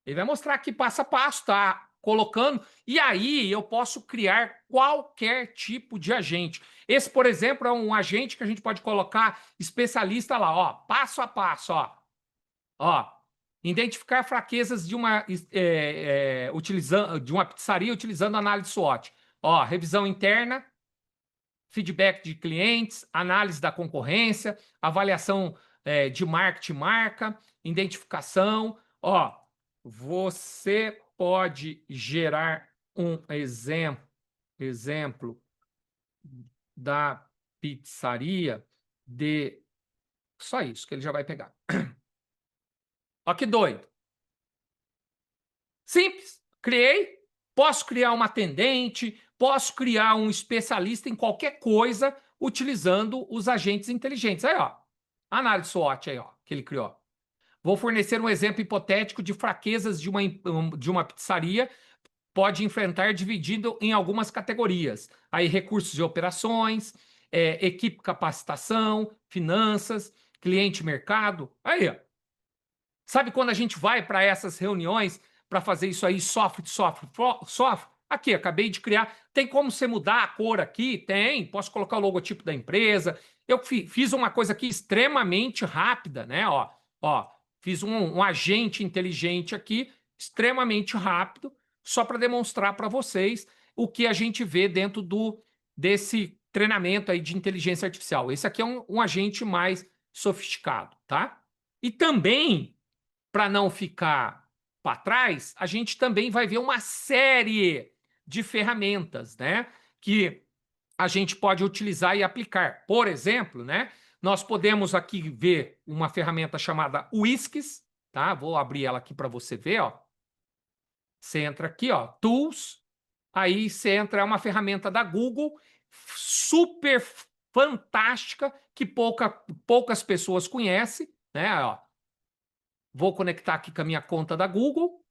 Ele vai mostrar aqui passo a passo, tá? Colocando. E aí eu posso criar qualquer tipo de agente. Esse, por exemplo, é um agente que a gente pode colocar especialista lá, ó. Passo a passo, ó. Ó. Identificar fraquezas de de uma pizzaria utilizando análise SWOT. Ó, revisão interna, feedback de clientes, análise da concorrência, avaliação de marketing marca, identificação. Ó, você pode gerar um exemplo da pizzaria de... Só isso que ele já vai pegar. Ó que doido. Simples. Criei. Posso criar uma atendente, Posso criar um especialista em qualquer coisa utilizando os agentes inteligentes. Aí, ó, a análise SWOT aí, ó, que ele criou. Vou fornecer um exemplo hipotético de fraquezas de uma pizzaria pode enfrentar dividido em algumas categorias. Aí, recursos de operações, equipe capacitação, finanças, cliente mercado. Aí, ó. Sabe quando a gente vai para essas reuniões para fazer isso aí, sofre? Aqui, acabei de criar. Tem como você mudar a cor aqui? Tem. Posso colocar o logotipo da empresa. Eu fiz uma coisa aqui extremamente rápida, né? Ó, fiz um agente inteligente aqui, extremamente rápido, só para demonstrar para vocês o que a gente vê dentro desse treinamento aí de inteligência artificial. Esse aqui é um agente mais sofisticado, tá? E também, para não ficar para trás, a gente também vai ver uma série de ferramentas, né, que a gente pode utilizar e aplicar. Por exemplo, né, nós podemos aqui ver uma ferramenta chamada Whiskys, tá? Vou abrir ela aqui para você ver, ó. Você entra aqui, ó, Tools, aí você entra, é uma ferramenta da Google, super fantástica, que poucas pessoas conhecem, né, ó. Vou conectar aqui com a minha conta da Google.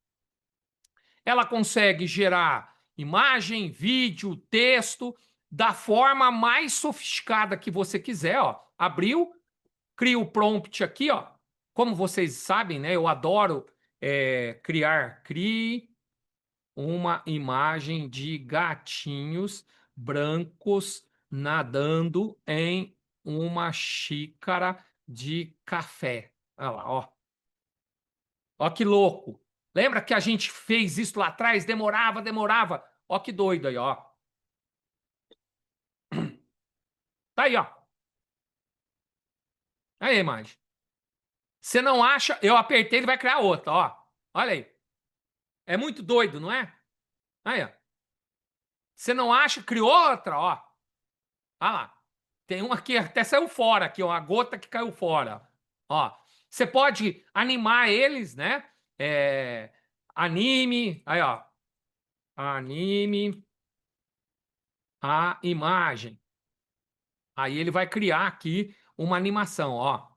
Ela consegue gerar imagem, vídeo, texto, da forma mais sofisticada que você quiser. Ó. Abriu, cria o prompt aqui. Ó. Como vocês sabem, né, eu adoro crie uma imagem de gatinhos brancos nadando em uma xícara de café. Olha lá, ó. Ó que louco. Lembra que a gente fez isso lá atrás? Demorava. Ó que doido aí, ó. Tá aí, ó. Aí a imagem. Você não acha? Eu apertei, ele vai criar outra, ó. Olha aí. É muito doido, não é? Aí, ó. Você não acha? Criou outra, ó. Olha lá. Tem uma que até saiu fora aqui, ó. A gota que caiu fora. Ó. Você pode animar eles, né? Anime. Aí, ó. Anime a imagem. Aí ele vai criar aqui uma animação, ó.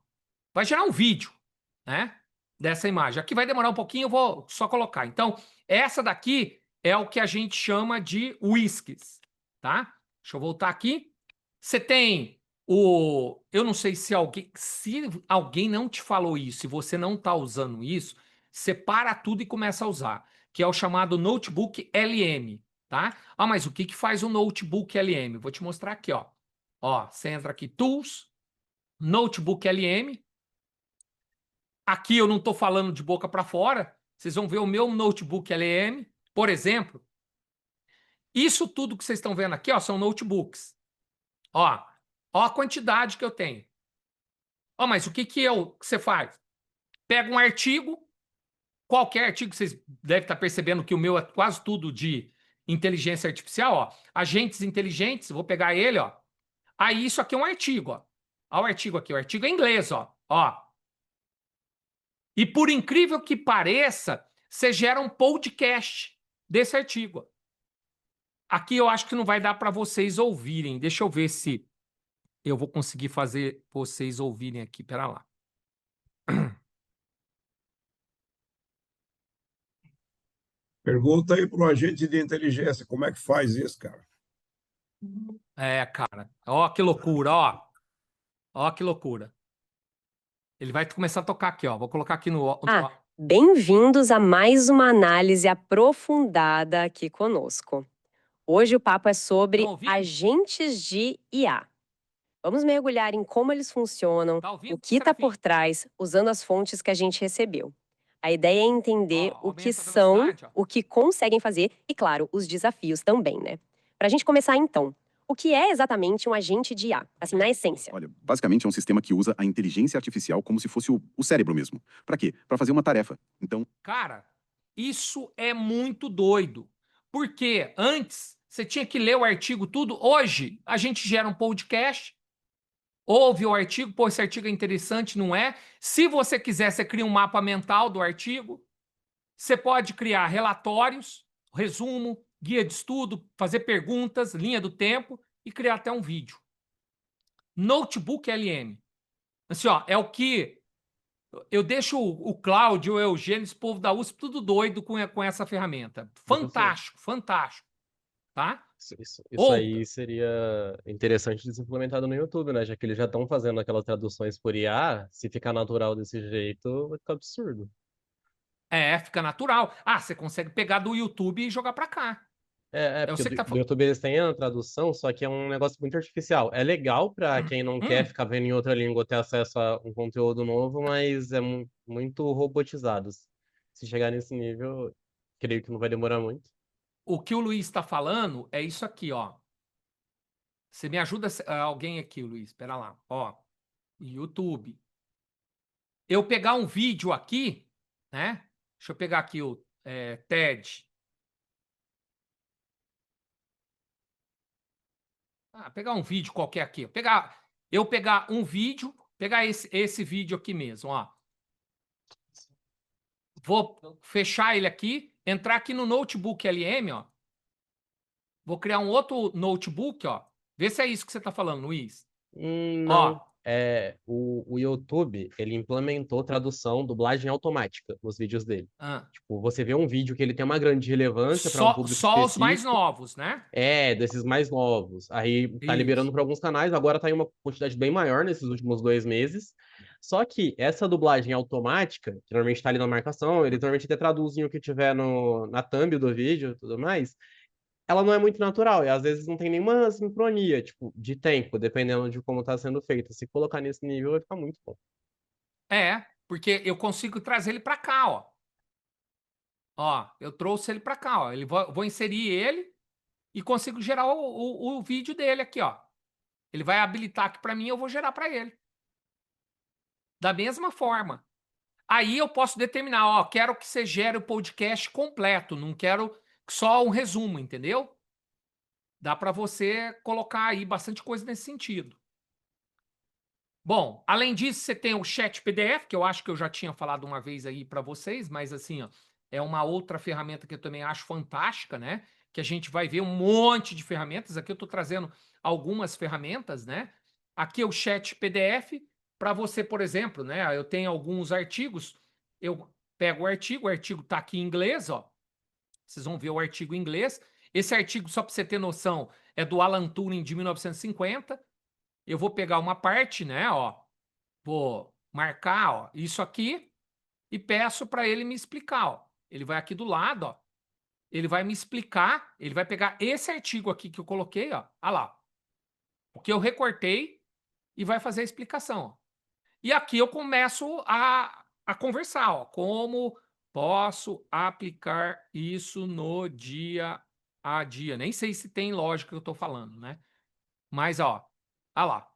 Vai gerar um vídeo, né? Dessa imagem. Aqui vai demorar um pouquinho, eu vou só colocar. Então, essa daqui é o que a gente chama de Whiskys, tá? Deixa eu voltar aqui. Você tem o... Eu não sei se alguém não te falou isso, se você não está usando isso, separa tudo e começa a usar, que é o chamado Notebook LM, tá? Ah, mas o que faz o Notebook LM? Vou te mostrar aqui, ó. Ó, você entra aqui, Tools, Notebook LM. Aqui eu não estou falando de boca para fora. Vocês vão ver o meu Notebook LM, por exemplo. Isso tudo que vocês estão vendo aqui, ó, são notebooks. Ó a quantidade que eu tenho. Ó, mas o que você faz? Pega um artigo, qualquer artigo, vocês devem estar percebendo que o meu é quase tudo de inteligência artificial, ó. Agentes inteligentes, vou pegar ele, ó. Aí isso aqui é um artigo, ó. Ó o artigo aqui, o artigo é em inglês, ó. E por incrível que pareça, você gera um podcast desse artigo. Aqui eu acho que não vai dar para vocês ouvirem. Deixa eu ver se eu vou conseguir fazer vocês ouvirem aqui. Pera lá.
Pergunta aí para o agente de inteligência, como é que faz isso, cara?
Cara. Ó que loucura, ó. Ó que loucura. Ele vai começar a tocar aqui, ó. Vou colocar aqui no...
Bem-vindos a mais uma análise aprofundada aqui conosco. Hoje o papo é sobre agentes de IA. Vamos mergulhar em como eles funcionam, o que está por trás, usando as fontes que a gente recebeu. A ideia é entender o que são, o que conseguem fazer e, claro, os desafios também, né? Para a gente começar, então, o que é exatamente um agente de IA, assim, na essência?
Olha, basicamente é um sistema que usa a inteligência artificial como se fosse o cérebro mesmo. Para quê? Para fazer uma tarefa. Então...
Cara, isso é muito doido. Porque antes você tinha que ler o artigo tudo. Hoje a gente gera um podcast, ouve o artigo, pô, esse artigo é interessante, não é? Se você quiser, você cria um mapa mental do artigo. Você pode criar relatórios, resumo, guia de estudo, fazer perguntas, linha do tempo e criar até um vídeo. Notebook LM. Assim, ó, é o que eu deixo o Cláudio, o Eugênio, esse povo da USP, tudo doido com essa ferramenta.
Professor,
Fantástico, fantástico, tá?
isso
Outra.
aí seria interessante de ser implementado no YouTube, né? Já que eles já estão fazendo aquelas traduções por IA, se ficar natural desse jeito, vai ficar absurdo.
Fica natural. Ah, você consegue pegar do YouTube e jogar pra cá. É
Porque
você que tá
do
falando.
YouTube eles têm a tradução, só que é um negócio muito artificial. É legal para quem não quer ficar vendo em outra língua ter acesso a um conteúdo novo, mas é muito robotizado. Se chegar nesse nível, creio que não vai demorar muito.
O que o Luiz está falando é isso aqui, ó. Você me ajuda, alguém aqui, Luiz? Espera lá. Ó, YouTube. Eu pegar um vídeo aqui, né? Deixa eu pegar aqui o TED. Pegar um vídeo qualquer aqui. Eu pegar um vídeo, pegar esse vídeo aqui mesmo, ó. Vou fechar ele aqui, entrar aqui no Notebook LM, ó. Vou criar um outro notebook, ó. Vê se é isso que você está falando, Luiz.
Não.
Ó,
O YouTube, ele implementou tradução, dublagem automática nos vídeos dele. Tipo, você vê um vídeo que ele tem uma grande relevância para um público
só os mais
específico.
novos, né?
Desses mais novos. Aí tá liberando
Isso.
para alguns canais, agora tá em uma quantidade bem maior nesses últimos 2 meses. Só que essa dublagem automática, que normalmente tá ali na marcação, ele normalmente até traduzem o que tiver na thumb do vídeo e tudo mais, ela não é muito natural, e às vezes não tem nenhuma sincronia, tipo, de tempo, dependendo de como tá sendo feita. Se colocar nesse nível, vai ficar muito bom.
Porque eu consigo trazer ele para cá, ó. Ó, eu trouxe ele para cá, ó. Vou inserir ele e consigo gerar o vídeo dele aqui, ó. Ele vai habilitar aqui para mim, eu vou gerar para ele. Da mesma forma. Aí eu posso determinar, ó, quero que você gere o podcast completo, não quero só um resumo, entendeu? Dá para você colocar aí bastante coisa nesse sentido. Bom, além disso, você tem o chat PDF, que eu acho que eu já tinha falado uma vez aí para vocês, mas assim, ó, é uma outra ferramenta que eu também acho fantástica, né? Que a gente vai ver um monte de ferramentas. Aqui eu estou trazendo algumas ferramentas, né? Aqui é o chat PDF para você, por exemplo, né? Eu tenho alguns artigos, eu pego o artigo está aqui em inglês, ó. Vocês vão ver o artigo em inglês. Esse artigo, só para você ter noção, é do Alan Turing de 1950. Eu vou pegar uma parte, né, ó, vou marcar, ó, isso aqui e peço para ele me explicar, ó. Ele vai aqui do lado, ó. Ele vai me explicar, ele vai pegar esse artigo aqui que eu coloquei, ó. Ah lá. O que eu recortei e vai fazer a explicação, ó. E aqui eu começo a conversar, ó, como posso aplicar isso no dia a dia. Nem sei se tem lógica que eu estou falando, né? Mas, ó, ah lá.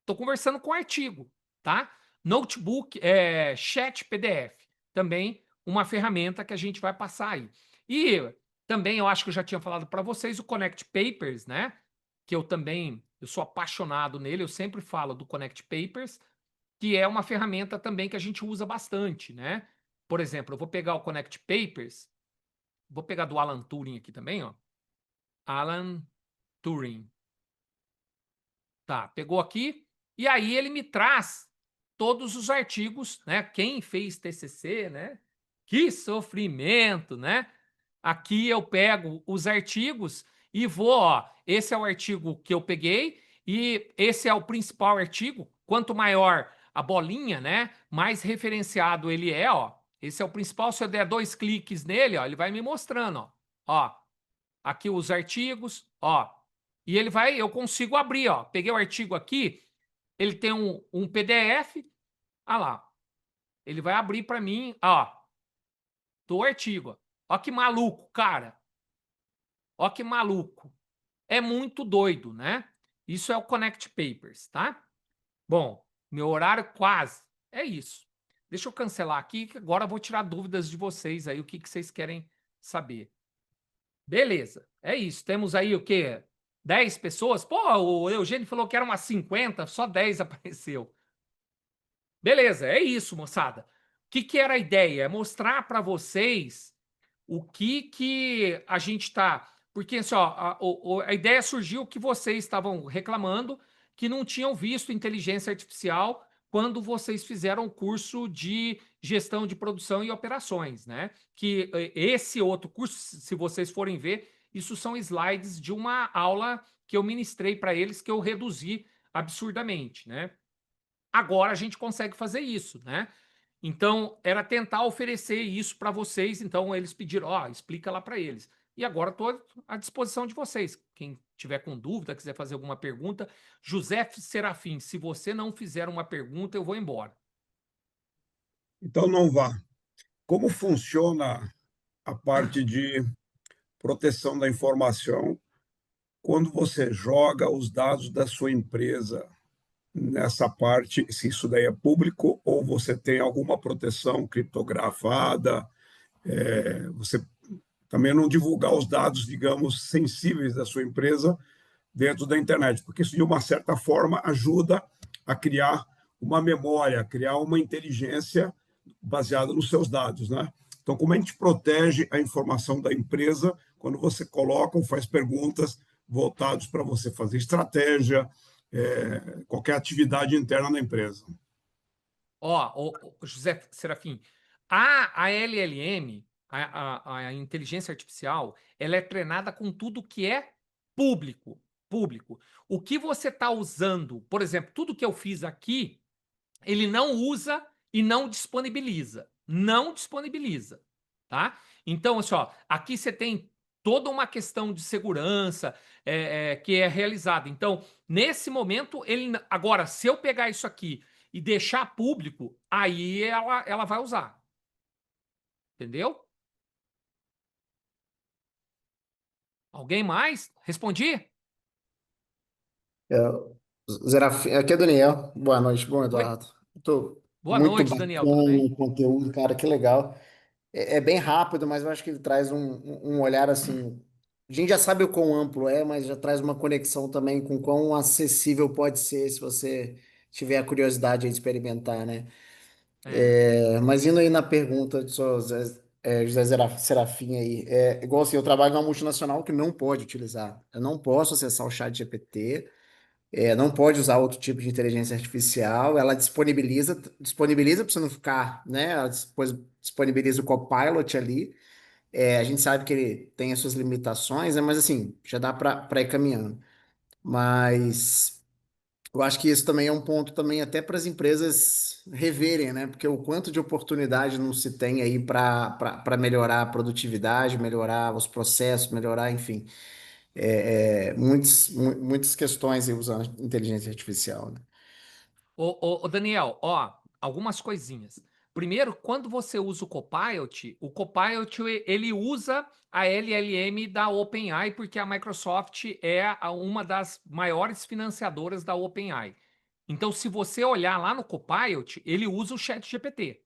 Estou conversando com artigo, tá? Notebook, chat PDF, também uma ferramenta que a gente vai passar aí. E também eu acho que eu já tinha falado para vocês o Connect Papers, né? Que eu sou apaixonado nele, eu sempre falo do Connect Papers, que é uma ferramenta também que a gente usa bastante, né? Por exemplo, eu vou pegar o Connect Papers, vou pegar do Alan Turing aqui também, ó. Alan Turing. Tá, pegou aqui, e aí ele me traz todos os artigos, né? Quem fez TCC, né? Que sofrimento, né? Aqui eu pego os artigos e vou, ó, esse é o artigo que eu peguei e esse é o principal artigo. Quanto maior a bolinha, né, mais referenciado ele é, ó. Esse é o principal. Se eu der 2 cliques nele, ó, ele vai me mostrando, ó. Ó, aqui os artigos, ó. E eu consigo abrir, ó. Peguei o artigo aqui, ele tem um PDF, ah lá. Ele vai abrir para mim, ó, do artigo. Ó que maluco, cara. Ó que maluco. É muito doido, né? Isso é o Connect Papers, tá? Bom, meu horário quase. É isso. Deixa eu cancelar aqui, que agora eu vou tirar dúvidas de vocês aí, o que vocês querem saber. Beleza, é isso. Temos aí o quê? 10 pessoas? Pô, o Eugênio falou que eram umas 50, só 10 apareceu. Beleza, é isso, moçada. O que era a ideia? É mostrar para vocês o que a gente está... Porque assim, ó, a ideia surgiu que vocês estavam reclamando que não tinham visto inteligência artificial quando vocês fizeram o curso de gestão de produção e operações, né? Que esse outro curso, se vocês forem ver, isso são slides de uma aula que eu ministrei para eles, que eu reduzi absurdamente, né? Agora a gente consegue fazer isso, né? Então, era tentar oferecer isso para vocês. Então, eles pediram, ó, explica lá para eles. E agora estou à disposição de vocês. Quem tiver com dúvida, quiser fazer alguma pergunta, José Serafim, se você não fizer uma pergunta, eu vou embora.
Então não vá. Como funciona a parte de proteção da informação quando você joga os dados da sua empresa nessa parte, se isso daí é público ou você tem alguma proteção criptografada, você também não divulgar os dados, digamos, sensíveis da sua empresa dentro da internet, porque isso, de uma certa forma, ajuda a criar uma memória, a criar uma inteligência baseada nos seus dados, né? Então, como a gente protege a informação da empresa quando você coloca ou faz perguntas voltadas para você fazer estratégia, qualquer atividade interna da empresa?
Ó, José Serafim, a LLM, a inteligência artificial, ela é treinada com tudo que é público. Público. O que você está usando, por exemplo, tudo que eu fiz aqui, ele não usa e não disponibiliza. Não disponibiliza, tá? Então, assim, ó, aqui você tem toda uma questão de segurança que é realizada. Então, nesse momento, ele agora, se eu pegar isso aqui e deixar público, aí ela vai usar. Entendeu? Alguém mais? Respondi?
É, aqui é Daniel. Boa noite, bom,
Oi.
Eduardo. Muito,
Boa
muito
noite, Daniel, tudo
bacana
bem?
o conteúdo, cara, que legal. É bem rápido, mas eu acho que ele traz um olhar assim. A gente já sabe o quão amplo é, mas já traz uma conexão também com quão acessível pode ser se você tiver a curiosidade de experimentar, né?
É.
Mas indo aí na pergunta do seu José Serafim aí, igual assim, eu trabalho numa multinacional que não pode utilizar. Eu não posso acessar o chat GPT. Não pode usar outro tipo de inteligência artificial, ela disponibiliza para você não ficar, né? Ela depois disponibiliza o Copilot ali. A gente sabe que ele tem as suas limitações, né? Mas assim, já dá para ir caminhando. Mas eu acho que isso também é um ponto também até para as empresas reverem, né? Porque o quanto de oportunidade não se tem aí para melhorar a produtividade, melhorar os processos, melhorar, enfim muitas questões aí usando inteligência artificial, né?
Ô, Daniel, ó, algumas coisinhas. Primeiro, quando você usa o Copilot ele usa a LLM da OpenAI, porque a Microsoft é uma das maiores financiadoras da OpenAI. Então, se você olhar lá no Copilot, ele usa o ChatGPT,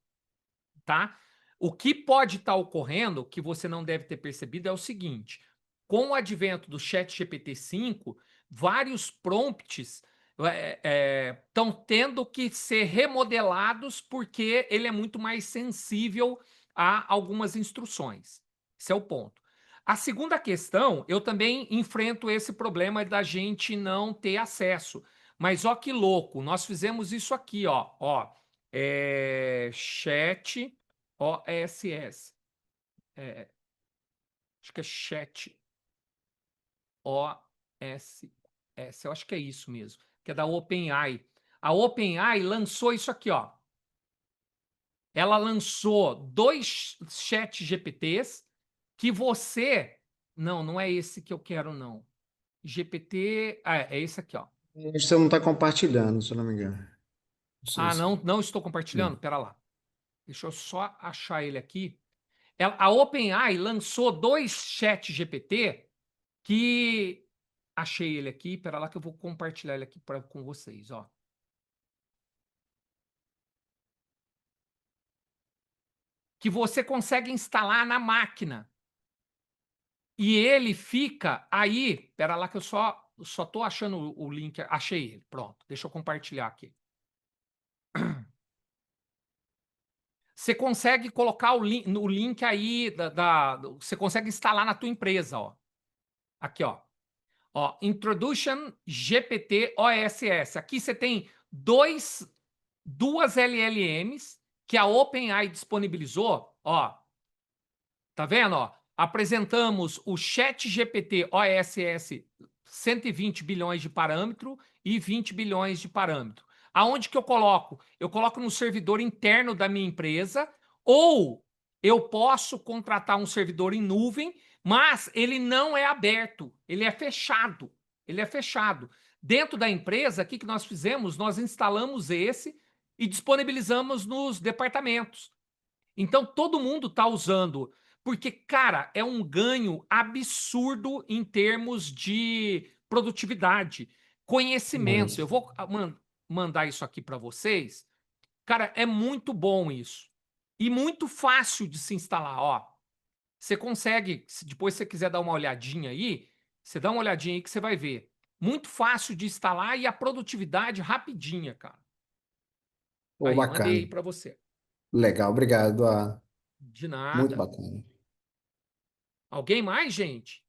tá? O que pode estar ocorrendo, que você não deve ter percebido, é o seguinte: com o advento do ChatGPT 5, vários prompts estão tendo que ser remodelados porque ele é muito mais sensível a algumas instruções. Esse é o ponto. A segunda questão, eu também enfrento esse problema da gente não ter acesso. Mas ó que louco, nós fizemos isso aqui, ó, chat OSS. Acho que é chat OSS. Eu acho que é isso mesmo, que é da OpenAI. A OpenAI lançou isso aqui, ó. Ela lançou 2 chat GPTs que você... Não, não é esse que eu quero, não. GPT... é esse aqui, ó.
Você não está compartilhando, se eu não me engano. Não sei
Ah,
se...
não estou compartilhando? Pera lá. Deixa eu só achar ele aqui. A OpenAI lançou 2 chat GPT que... Achei ele aqui. Pera lá que eu vou compartilhar ele aqui com vocês, ó. Que você consegue instalar na máquina. E ele fica aí. Pera lá que eu só tô achando o link. Achei ele. Pronto. Deixa eu compartilhar aqui. você consegue colocar no link aí, você consegue instalar na tua empresa, ó. Aqui, ó. Introduction GPT OSS. Aqui você tem duas LLMs que a OpenAI disponibilizou, ó. Tá vendo, ó? Apresentamos o ChatGPT OSS 120 bilhões de parâmetro e 20 bilhões de parâmetro. Aonde que eu coloco? Eu coloco no servidor interno da minha empresa, ou eu posso contratar um servidor em nuvem, mas ele não é aberto, ele é fechado. Ele é fechado. Dentro da empresa, o que nós fizemos? Nós instalamos esse e disponibilizamos nos departamentos. Então, todo mundo está usando, porque, cara, é um ganho absurdo em termos de produtividade, conhecimento.
Muito.
Eu vou mandar isso aqui para vocês. Cara, é muito bom isso. E muito fácil de se instalar, ó. Você consegue, se depois você quiser dar uma olhadinha aí, você dá uma olhadinha aí que você vai ver. Muito fácil de instalar e a produtividade rapidinha, cara.
Pô,
Aí, mandei aí
bacana.
para você.
Legal, obrigado.
De
Muito
nada.
bacana.
Alguém mais, gente?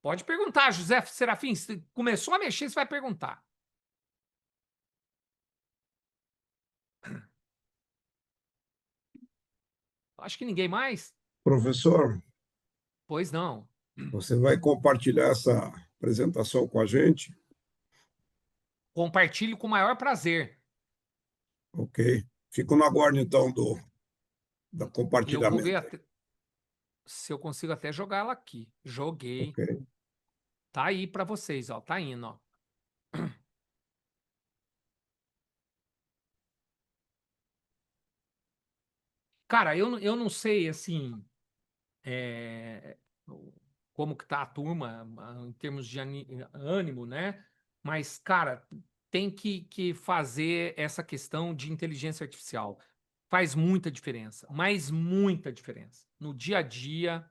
Pode perguntar, José Serafim. Se começou a mexer, você vai perguntar. Acho que ninguém mais.
Professor,
Pois não.
você vai compartilhar essa apresentação com a gente?
Compartilhe com o maior prazer.
Ok. Fico no aguardo, então, do
Eu vou
compartilhamento.
ver se eu consigo até jogar ela aqui. Joguei.
Ok.
Tá aí para vocês, ó. Tá indo, ó. Cara, eu não sei, assim, é, como que tá a turma em termos de ânimo, né? Mas, cara, tem que fazer essa questão de inteligência artificial. Faz muita diferença, mas muita diferença. No dia a dia,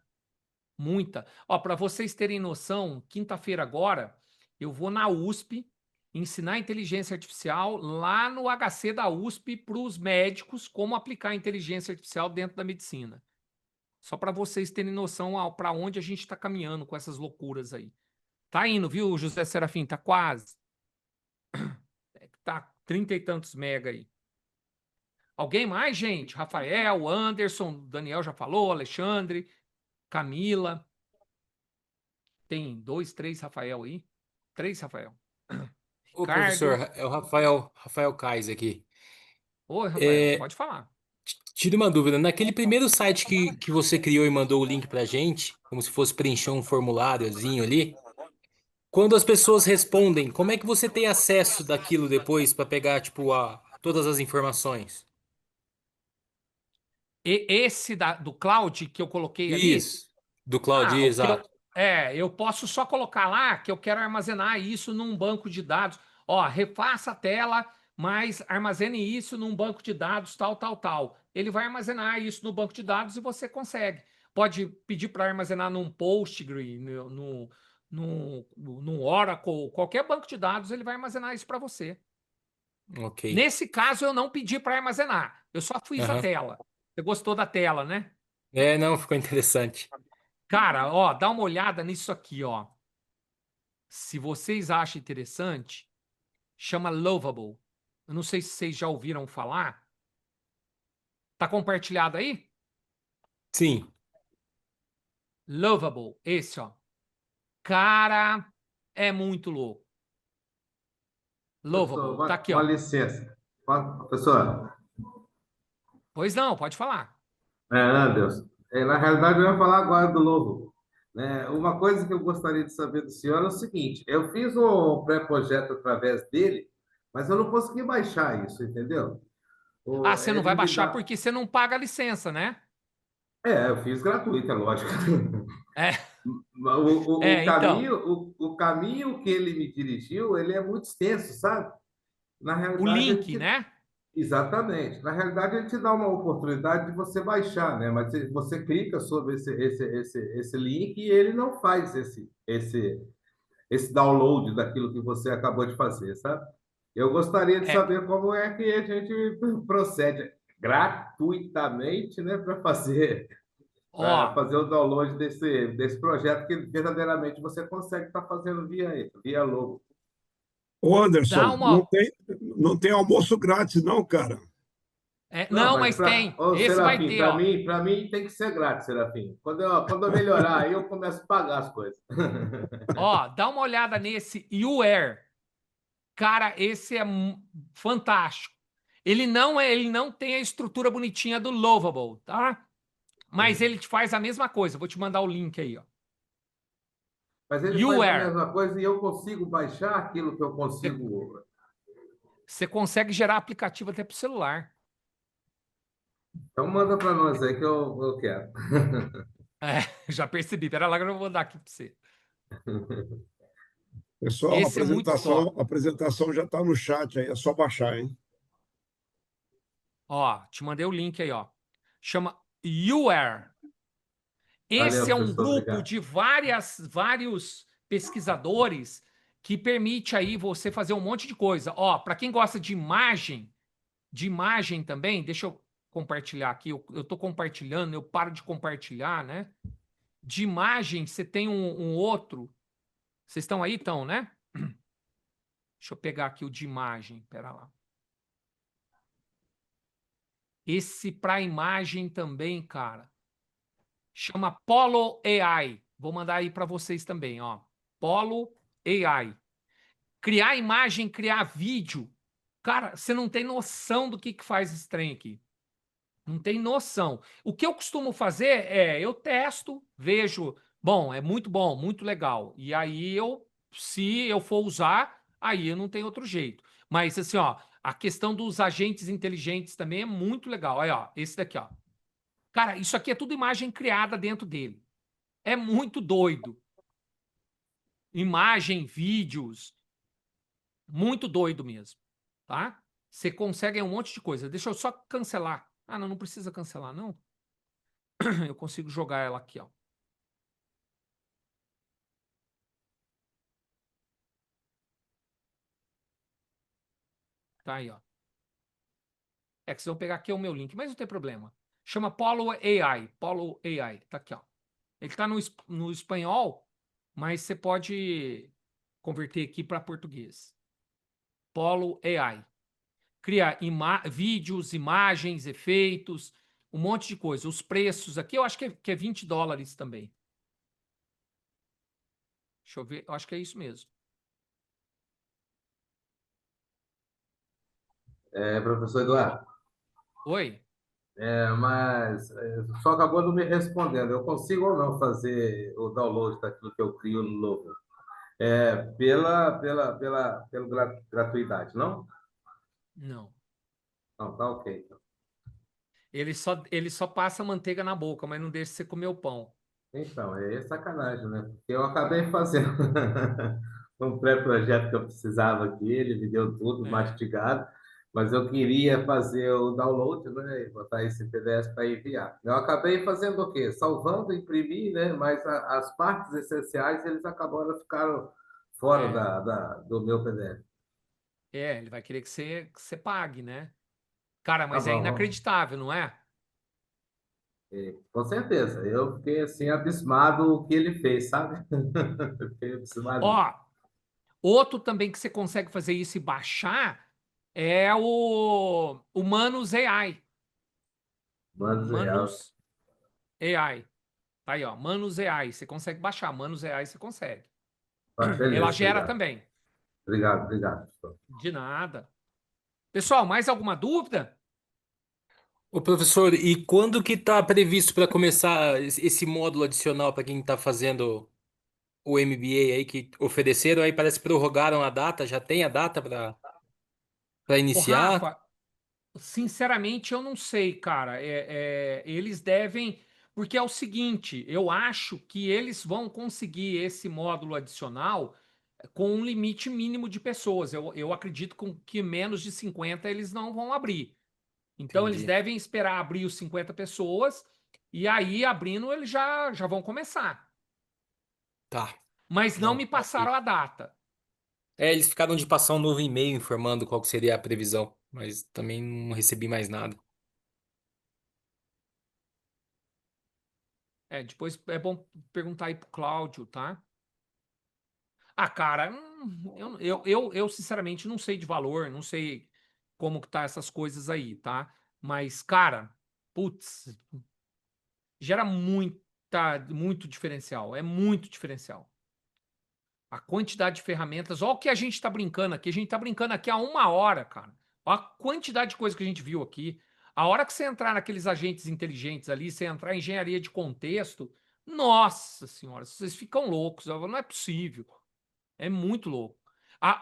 muita. Ó, para vocês terem noção, quinta-feira agora, eu vou na USP ensinar inteligência artificial lá no HC da USP para os médicos como aplicar inteligência artificial dentro da medicina. Só para vocês terem noção para onde a gente está caminhando com essas loucuras aí. Tá indo, viu, José Serafim? Tá quase. Tá 30 e tantos mega aí. Alguém mais, gente? Rafael, Anderson, Daniel já falou, Alexandre, Camila. Tem 2, 3 Rafael aí? 3 Rafael.
Ô, professor,
Ricardo.
é o Rafael Kais aqui.
Oi, Rafael,
É,
pode falar.
tira uma dúvida, naquele primeiro site que você criou e mandou o link pra gente, como se fosse preencher um formuláriozinho ali, quando as pessoas respondem, como é que você tem acesso daquilo depois para pegar, tipo, todas as informações?
Esse do Cloud que eu coloquei ali,
Isso, do Claudio,
o que
exato.
eu posso só colocar lá que eu quero armazenar isso num banco de dados. Ó, refaça a tela, mas armazene isso num banco de dados, tal, tal, tal. Ele vai armazenar isso no banco de dados e você consegue. Pode pedir para armazenar num Postgre, num Oracle, qualquer banco de dados, ele vai armazenar isso para você.
Ok.
Nesse caso, eu não pedi para armazenar, eu só fiz a
Aham.
tela. Você gostou da tela, né?
É, não, ficou interessante.
Cara, ó, dá uma olhada nisso aqui, ó. Se vocês acham interessante, chama Lovable. Eu não sei se vocês já ouviram falar. Tá compartilhado aí?
Sim.
Lovable, esse, ó. Cara, é muito louco.
Professor,
Lovable, tá aqui,
uma
ó.
licença. Professor,
Pois não, pode falar.
Anderson, na realidade eu ia falar agora do Lobo. Né? Uma coisa que eu gostaria de saber do senhor é o seguinte: eu fiz um pré-projeto através dele, mas eu não consegui baixar isso, entendeu?
Ah, você não vai
Ele me
baixar
dá.
porque você não paga a licença, né?
Eu fiz gratuito, é lógico.
É,
O
então.
caminho, o caminho que ele me dirigiu, ele é muito extenso, sabe? Na
O
realidade, ele
link,
te
né?
Exatamente. Na realidade, ele te dá uma oportunidade de você baixar, né? Mas você clica sobre esse link e ele não faz esse download daquilo que você acabou de fazer, sabe? Eu gostaria de
É,
saber como é que a gente procede. gratuitamente, né, para
Ó,
fazer o download desse projeto que verdadeiramente você consegue estar fazendo via Logo.
Ô,
dá
Anderson,
uma.
não tem almoço grátis, não, cara.
Não,
Não,
mas
mas tem.
ô,
Esse vai
Serafim,
ter, ó.
para mim tem que ser grátis, Serafim. Quando eu melhorar, aí eu começo a pagar as coisas.
Ó, dá uma olhada nesse UAir. Cara, esse é fantástico. Ele não tem a estrutura bonitinha do Lovable, tá? Mas ele te faz a mesma coisa. Vou te mandar o link aí, ó.
Mas ele faz a
UAir.
mesma coisa e eu consigo baixar aquilo que eu
Você,
consigo.
você consegue gerar aplicativo até para o celular.
Então manda para nós aí que eu quero.
É, já percebi. Pera lá que eu vou mandar aqui para você.
Pessoal,
Esse é muito top.
a apresentação já está no chat aí, é só baixar, hein?
Ó, te mandei o link aí, ó. Chama UAir.
Valeu,
Esse é um
professor,
grupo
obrigado.
de vários pesquisadores que permite aí você fazer um monte de coisa. Ó, para quem gosta de imagem também, deixa eu compartilhar aqui. Eu estou compartilhando, eu paro de compartilhar, né? De imagem, você tem um outro. Vocês estão aí, estão, né? Deixa eu pegar aqui o de imagem. Pera lá. Esse para imagem também, cara. Chama Polo AI. Vou mandar aí para vocês também, ó. Polo AI. Criar imagem, criar vídeo. Cara, você não tem noção do que faz esse trem aqui. Não tem noção. O que eu costumo fazer é, eu testo, vejo, bom, muito legal. E aí se eu for usar, aí eu não tenho outro jeito. Mas assim, ó, a questão dos agentes inteligentes também é muito legal. Aí, ó, esse daqui, ó. Cara, isso aqui é tudo imagem criada dentro dele. É muito doido. Imagem, vídeos, muito doido mesmo, tá? Você consegue um monte de coisa. Deixa eu só cancelar. Ah, não, não precisa cancelar, não. Eu consigo jogar ela aqui, ó. Tá aí, ó. É que vocês vão pegar aqui o meu link, mas não tem problema. Chama Polo AI. Polo AI. Tá aqui, ó. Ele tá no espanhol, mas você pode converter aqui para português. Polo AI. Cria vídeos, imagens, efeitos, um monte de coisa. Os preços aqui, eu acho que é $20 também. Deixa eu ver, eu acho que é isso mesmo.
Professor Eduardo,
Oi?
mas só acabou não me respondendo. Eu consigo ou não fazer o download daquilo que eu crio no Logo? Pela gratuidade, não?
Não.
Não, tá ok.
Ele só passa manteiga na boca, mas não deixa você comer o pão.
Então, é sacanagem, né? Porque eu acabei fazendo um pré-projeto que eu precisava aqui, ele me deu tudo
É,
mastigado, mas eu queria fazer o download, né? E botar esse PDF para enviar. Eu acabei fazendo o quê? Salvando, imprimir, né? Mas as partes essenciais, eles ficaram fora
é,
do meu PDF.
ele vai querer que você pague, né? Cara,
Tá
mas é
bom, vamos.
inacreditável, não é?
Com certeza. Eu fiquei assim, abismado o que ele fez, sabe? Eu fiquei abismado.
Ó, outro também que você consegue fazer isso e baixar é o Manus AI.
Mas
Manus AI. Tá aí, ó. Manus AI. Você consegue baixar. Manus AI você consegue. Ela
beleza,
gera
obrigado.
também.
Obrigado, obrigado.
De nada. Pessoal, mais alguma dúvida?
Ô, professor, e quando que está previsto para começar esse módulo adicional para quem está fazendo o MBA aí que ofereceram? Aí parece que prorrogaram a data, já tem a data para
Ô,
iniciar?
Rafa, sinceramente, eu não sei, cara. Eles devem. Porque é o seguinte, eu acho que eles vão conseguir esse módulo adicional com um limite mínimo de pessoas. Eu acredito que menos de 50 eles não vão abrir. Então, eles
Entendi.
devem esperar abrir os 50 pessoas e aí, abrindo, eles já vão começar.
Tá.
Mas não
Não,
me
ok.
passaram a data.
Eles ficaram de passar um novo e-mail informando qual que seria a previsão, mas também não recebi mais nada.
Depois é bom perguntar aí pro Cláudio, tá? Ah, cara, eu sinceramente não sei de valor, não sei como que tá essas coisas aí, tá? Mas, cara, putz, gera muito diferencial, é muito diferencial. A quantidade de ferramentas, olha o que a gente tá brincando aqui, a gente tá brincando aqui há 1 hora, cara. Olha a quantidade de coisa que a gente viu aqui. A hora que você entrar naqueles agentes inteligentes ali, você entrar em engenharia de contexto, nossa senhora, vocês ficam loucos, não é possível. É muito louco.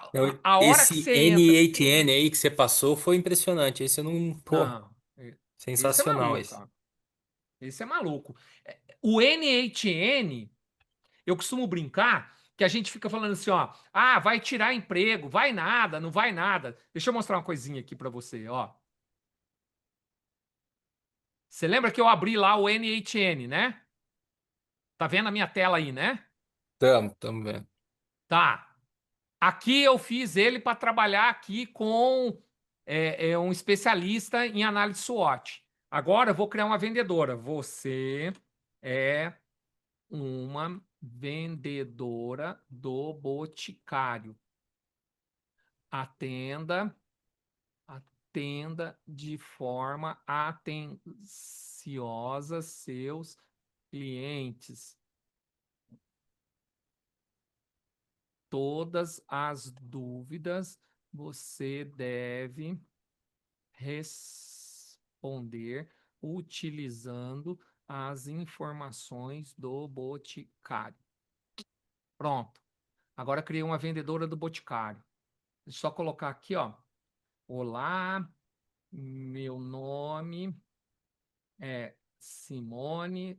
Então,
A hora que
esse
você entra.
N8N aí que você passou foi impressionante. Esse eu não. Pô,
Não, esse é
sensacional
maluco,
esse.
cara. Esse é maluco. O N8N, eu costumo brincar que a gente fica falando assim, ó. Ah, vai tirar emprego, vai nada, não vai nada. Deixa eu mostrar uma coisinha aqui pra você, ó. Você lembra que eu abri lá o N8N, né? Tá vendo a minha tela aí, né?
Tamo vendo.
Tá. Aqui eu fiz ele para trabalhar aqui com um especialista em análise SWOT. Agora eu vou criar uma vendedora. Você é uma vendedora do Boticário. Atenda, atenda de forma atenciosa seus clientes. Todas as dúvidas você deve responder utilizando as informações do Boticário. Pronto. Agora criei uma vendedora do Boticário. Deixa eu só colocar aqui, ó. Olá, meu nome é Simone,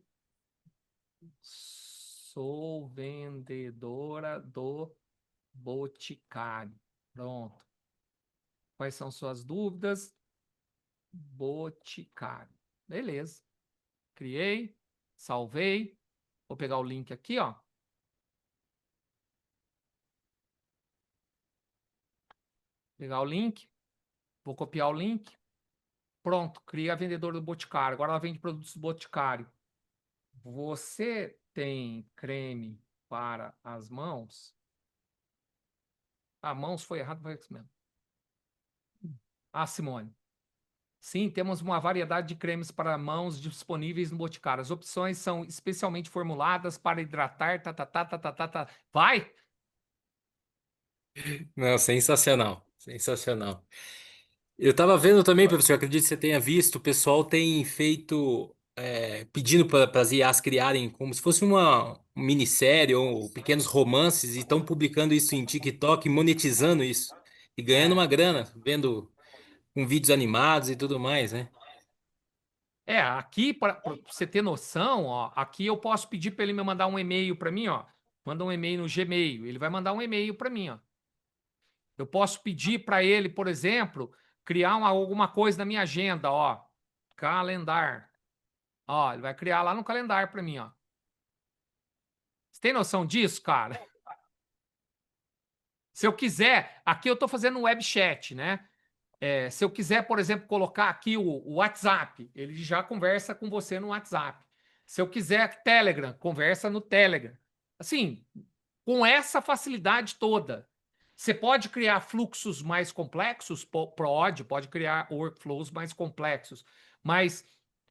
sou vendedora do Boticário. Pronto. Quais são suas dúvidas? Boticário. Beleza. Criei, salvei. Vou pegar o link aqui, ó. Pegar o link. Vou copiar o link. Pronto, criei a vendedora do Boticário. Agora ela vende produtos do Boticário. Você tem creme para as mãos? Ah, mãos foi errado, foi isso mesmo. Ah, Simone. Sim, temos uma variedade de cremes para mãos disponíveis no Boticário. As opções são especialmente formuladas para hidratar, tá. Vai?
Não, sensacional. Sensacional. Eu estava vendo também, professor, acredito que você tenha visto, o pessoal tem feito, pedindo para as IAs criarem como se fosse uma minissérie ou pequenos romances e estão publicando isso em TikTok, monetizando isso e ganhando
É.
uma grana, vendo com vídeos animados e tudo mais, né?
Aqui, para você ter noção, ó, aqui eu posso pedir para ele me mandar um e-mail para mim, ó. Manda um e-mail no Gmail, ele vai mandar um e-mail para mim, ó. Eu posso pedir para ele, por exemplo, criar alguma coisa na minha agenda, ó. Calendar. Ó, ele vai criar lá no calendário para mim, ó. Você tem noção disso, cara? Se eu quiser, aqui eu estou fazendo um web chat, né? Se eu quiser, por exemplo, colocar aqui o WhatsApp, ele já conversa com você no WhatsApp. Se eu quiser Telegram, conversa no Telegram. Assim, com essa facilidade toda. Você pode criar fluxos mais complexos? Pode criar workflows mais complexos. Mas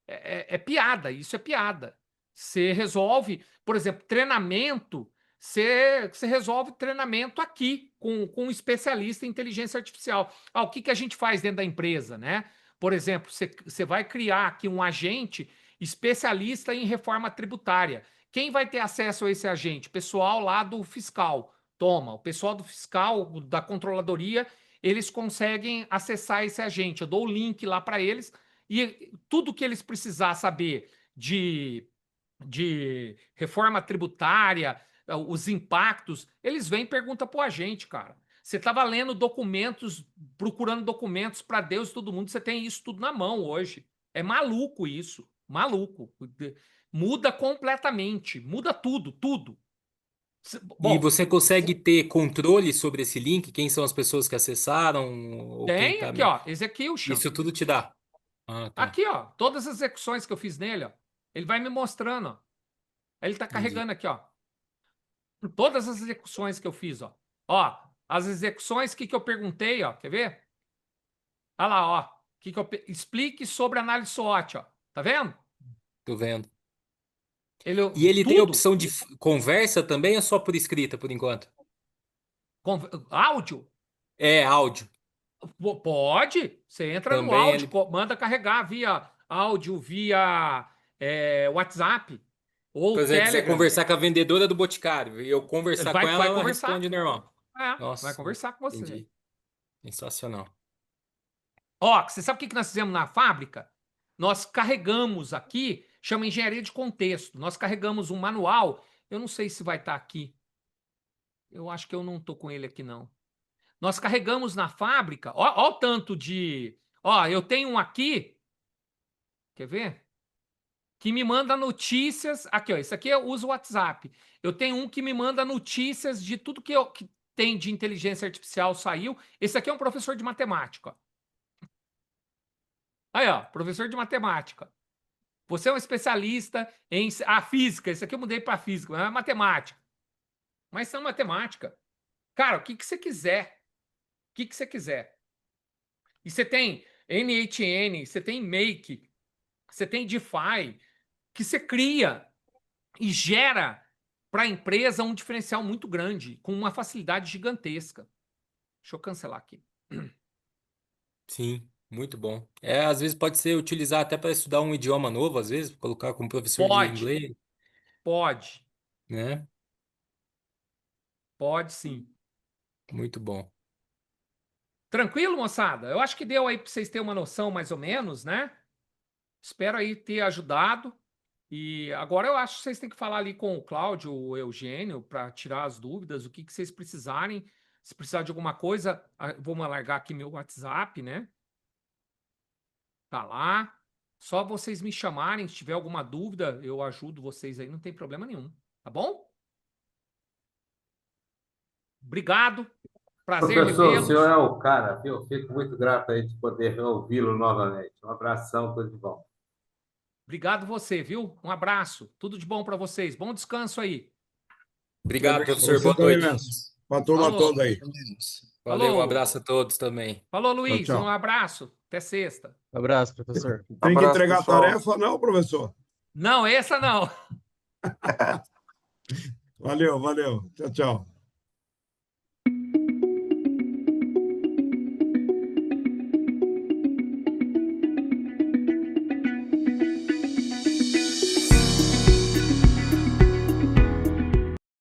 é piada, isso é piada. Você resolve, por exemplo, treinamento. Você resolve treinamento aqui com um especialista em inteligência artificial. O que a gente faz dentro da empresa, né? Por exemplo, você vai criar aqui um agente especialista em reforma tributária. Quem vai ter acesso a esse agente? Pessoal lá do fiscal. Toma, o pessoal do fiscal, da controladoria, eles conseguem acessar esse agente. Eu dou o link lá para eles e tudo que eles precisar saber de reforma tributária, os impactos, eles vêm e perguntam para o agente, cara. Você estava lendo documentos, procurando documentos para Deus e todo mundo, você tem isso tudo na mão hoje. É maluco isso, maluco. Muda completamente, muda tudo, tudo.
E
Bom,
você consegue ter controle sobre esse link, quem são as pessoas que acessaram ou quem
tem
tá.
aqui, ó, execution.
Isso tudo te dá. Ah, tá.
Aqui, ó, todas as execuções que eu fiz nele, ó, ele vai me mostrando, ó. Aí ele está
Entendi.
carregando aqui, ó. Todas as execuções que eu fiz, ó. Ó, as execuções que eu perguntei, ó. Quer ver? Olha lá, ó. Explique sobre análise SWOT, ó. Tá vendo?
Tô vendo.
Ele,
E ele tem a
tudo.
opção de conversa também ou só por escrita, por enquanto?
Áudio?
É, áudio.
Pode. Você entra no
Também
áudio, manda carregar via áudio, via WhatsApp
Por
ou
exemplo, quiser
Telegram.
conversar com a vendedora do Boticário e eu conversar com ela,
Vai
ela
conversar.
responde normal.
Vai
Nossa,
conversar com você.
entendi. Sensacional.
Ó, você sabe o que nós fizemos na fábrica? Nós carregamos aqui, chama engenharia de contexto. Nós carregamos um manual. Eu não sei se vai estar aqui. Eu acho que eu não estou com ele aqui, não. Nós carregamos na fábrica. Ó o tanto de. Ó, eu tenho um aqui. Quer ver? Que me manda notícias. Aqui, ó. Esse aqui eu uso o WhatsApp. Eu tenho um que me manda notícias de tudo que tem de inteligência artificial saiu. Esse aqui é um professor de matemática. Aí, ó, professor de matemática. Você é um especialista em física. Esse aqui eu mudei para física, mas é matemática. Mas são matemática. Cara, o que você quiser. O que você quiser. E você tem NHN, você tem Make, você tem DeFi, que você cria e gera para a empresa um diferencial muito grande, com uma facilidade gigantesca. Deixa eu cancelar aqui.
Sim, muito bom. É, às vezes pode ser utilizar até para estudar um idioma novo, às vezes, colocar como professor de
Pode,
inglês,
pode,
né?
pode sim.
Muito bom.
Tranquilo, moçada? Eu acho que deu aí para vocês terem uma noção mais ou menos, né? Espero aí ter ajudado. E agora eu acho que vocês têm que falar ali com o Cláudio, o Eugênio, para tirar as dúvidas, o que vocês precisarem. Se precisar de alguma coisa, vou largar aqui meu WhatsApp, né? Tá lá. Só vocês me chamarem, se tiver alguma dúvida, eu ajudo vocês aí, não tem problema nenhum. Tá bom? Obrigado. Prazer
Professor, o senhor
revê-los.
é o cara, viu? Eu fico muito grato aí de poder ouvi-lo novamente. Um abração, tudo de bom.
Obrigado você, viu? Um abraço. Tudo de bom para vocês. Bom descanso aí.
Obrigado, professor.
Você
Boa
também,
noite.
mestre. Para a turma
Falou.
toda aí.
Valeu, um
Falou.
abraço a todos também.
Falou,
Tchau,
Luiz.
tchau.
Um abraço. Até sexta.
Abraço, professor.
Tem que
Abraço,
entregar a
pessoal.
tarefa, não, professor?
Não, essa não.
Valeu, valeu. Tchau, tchau.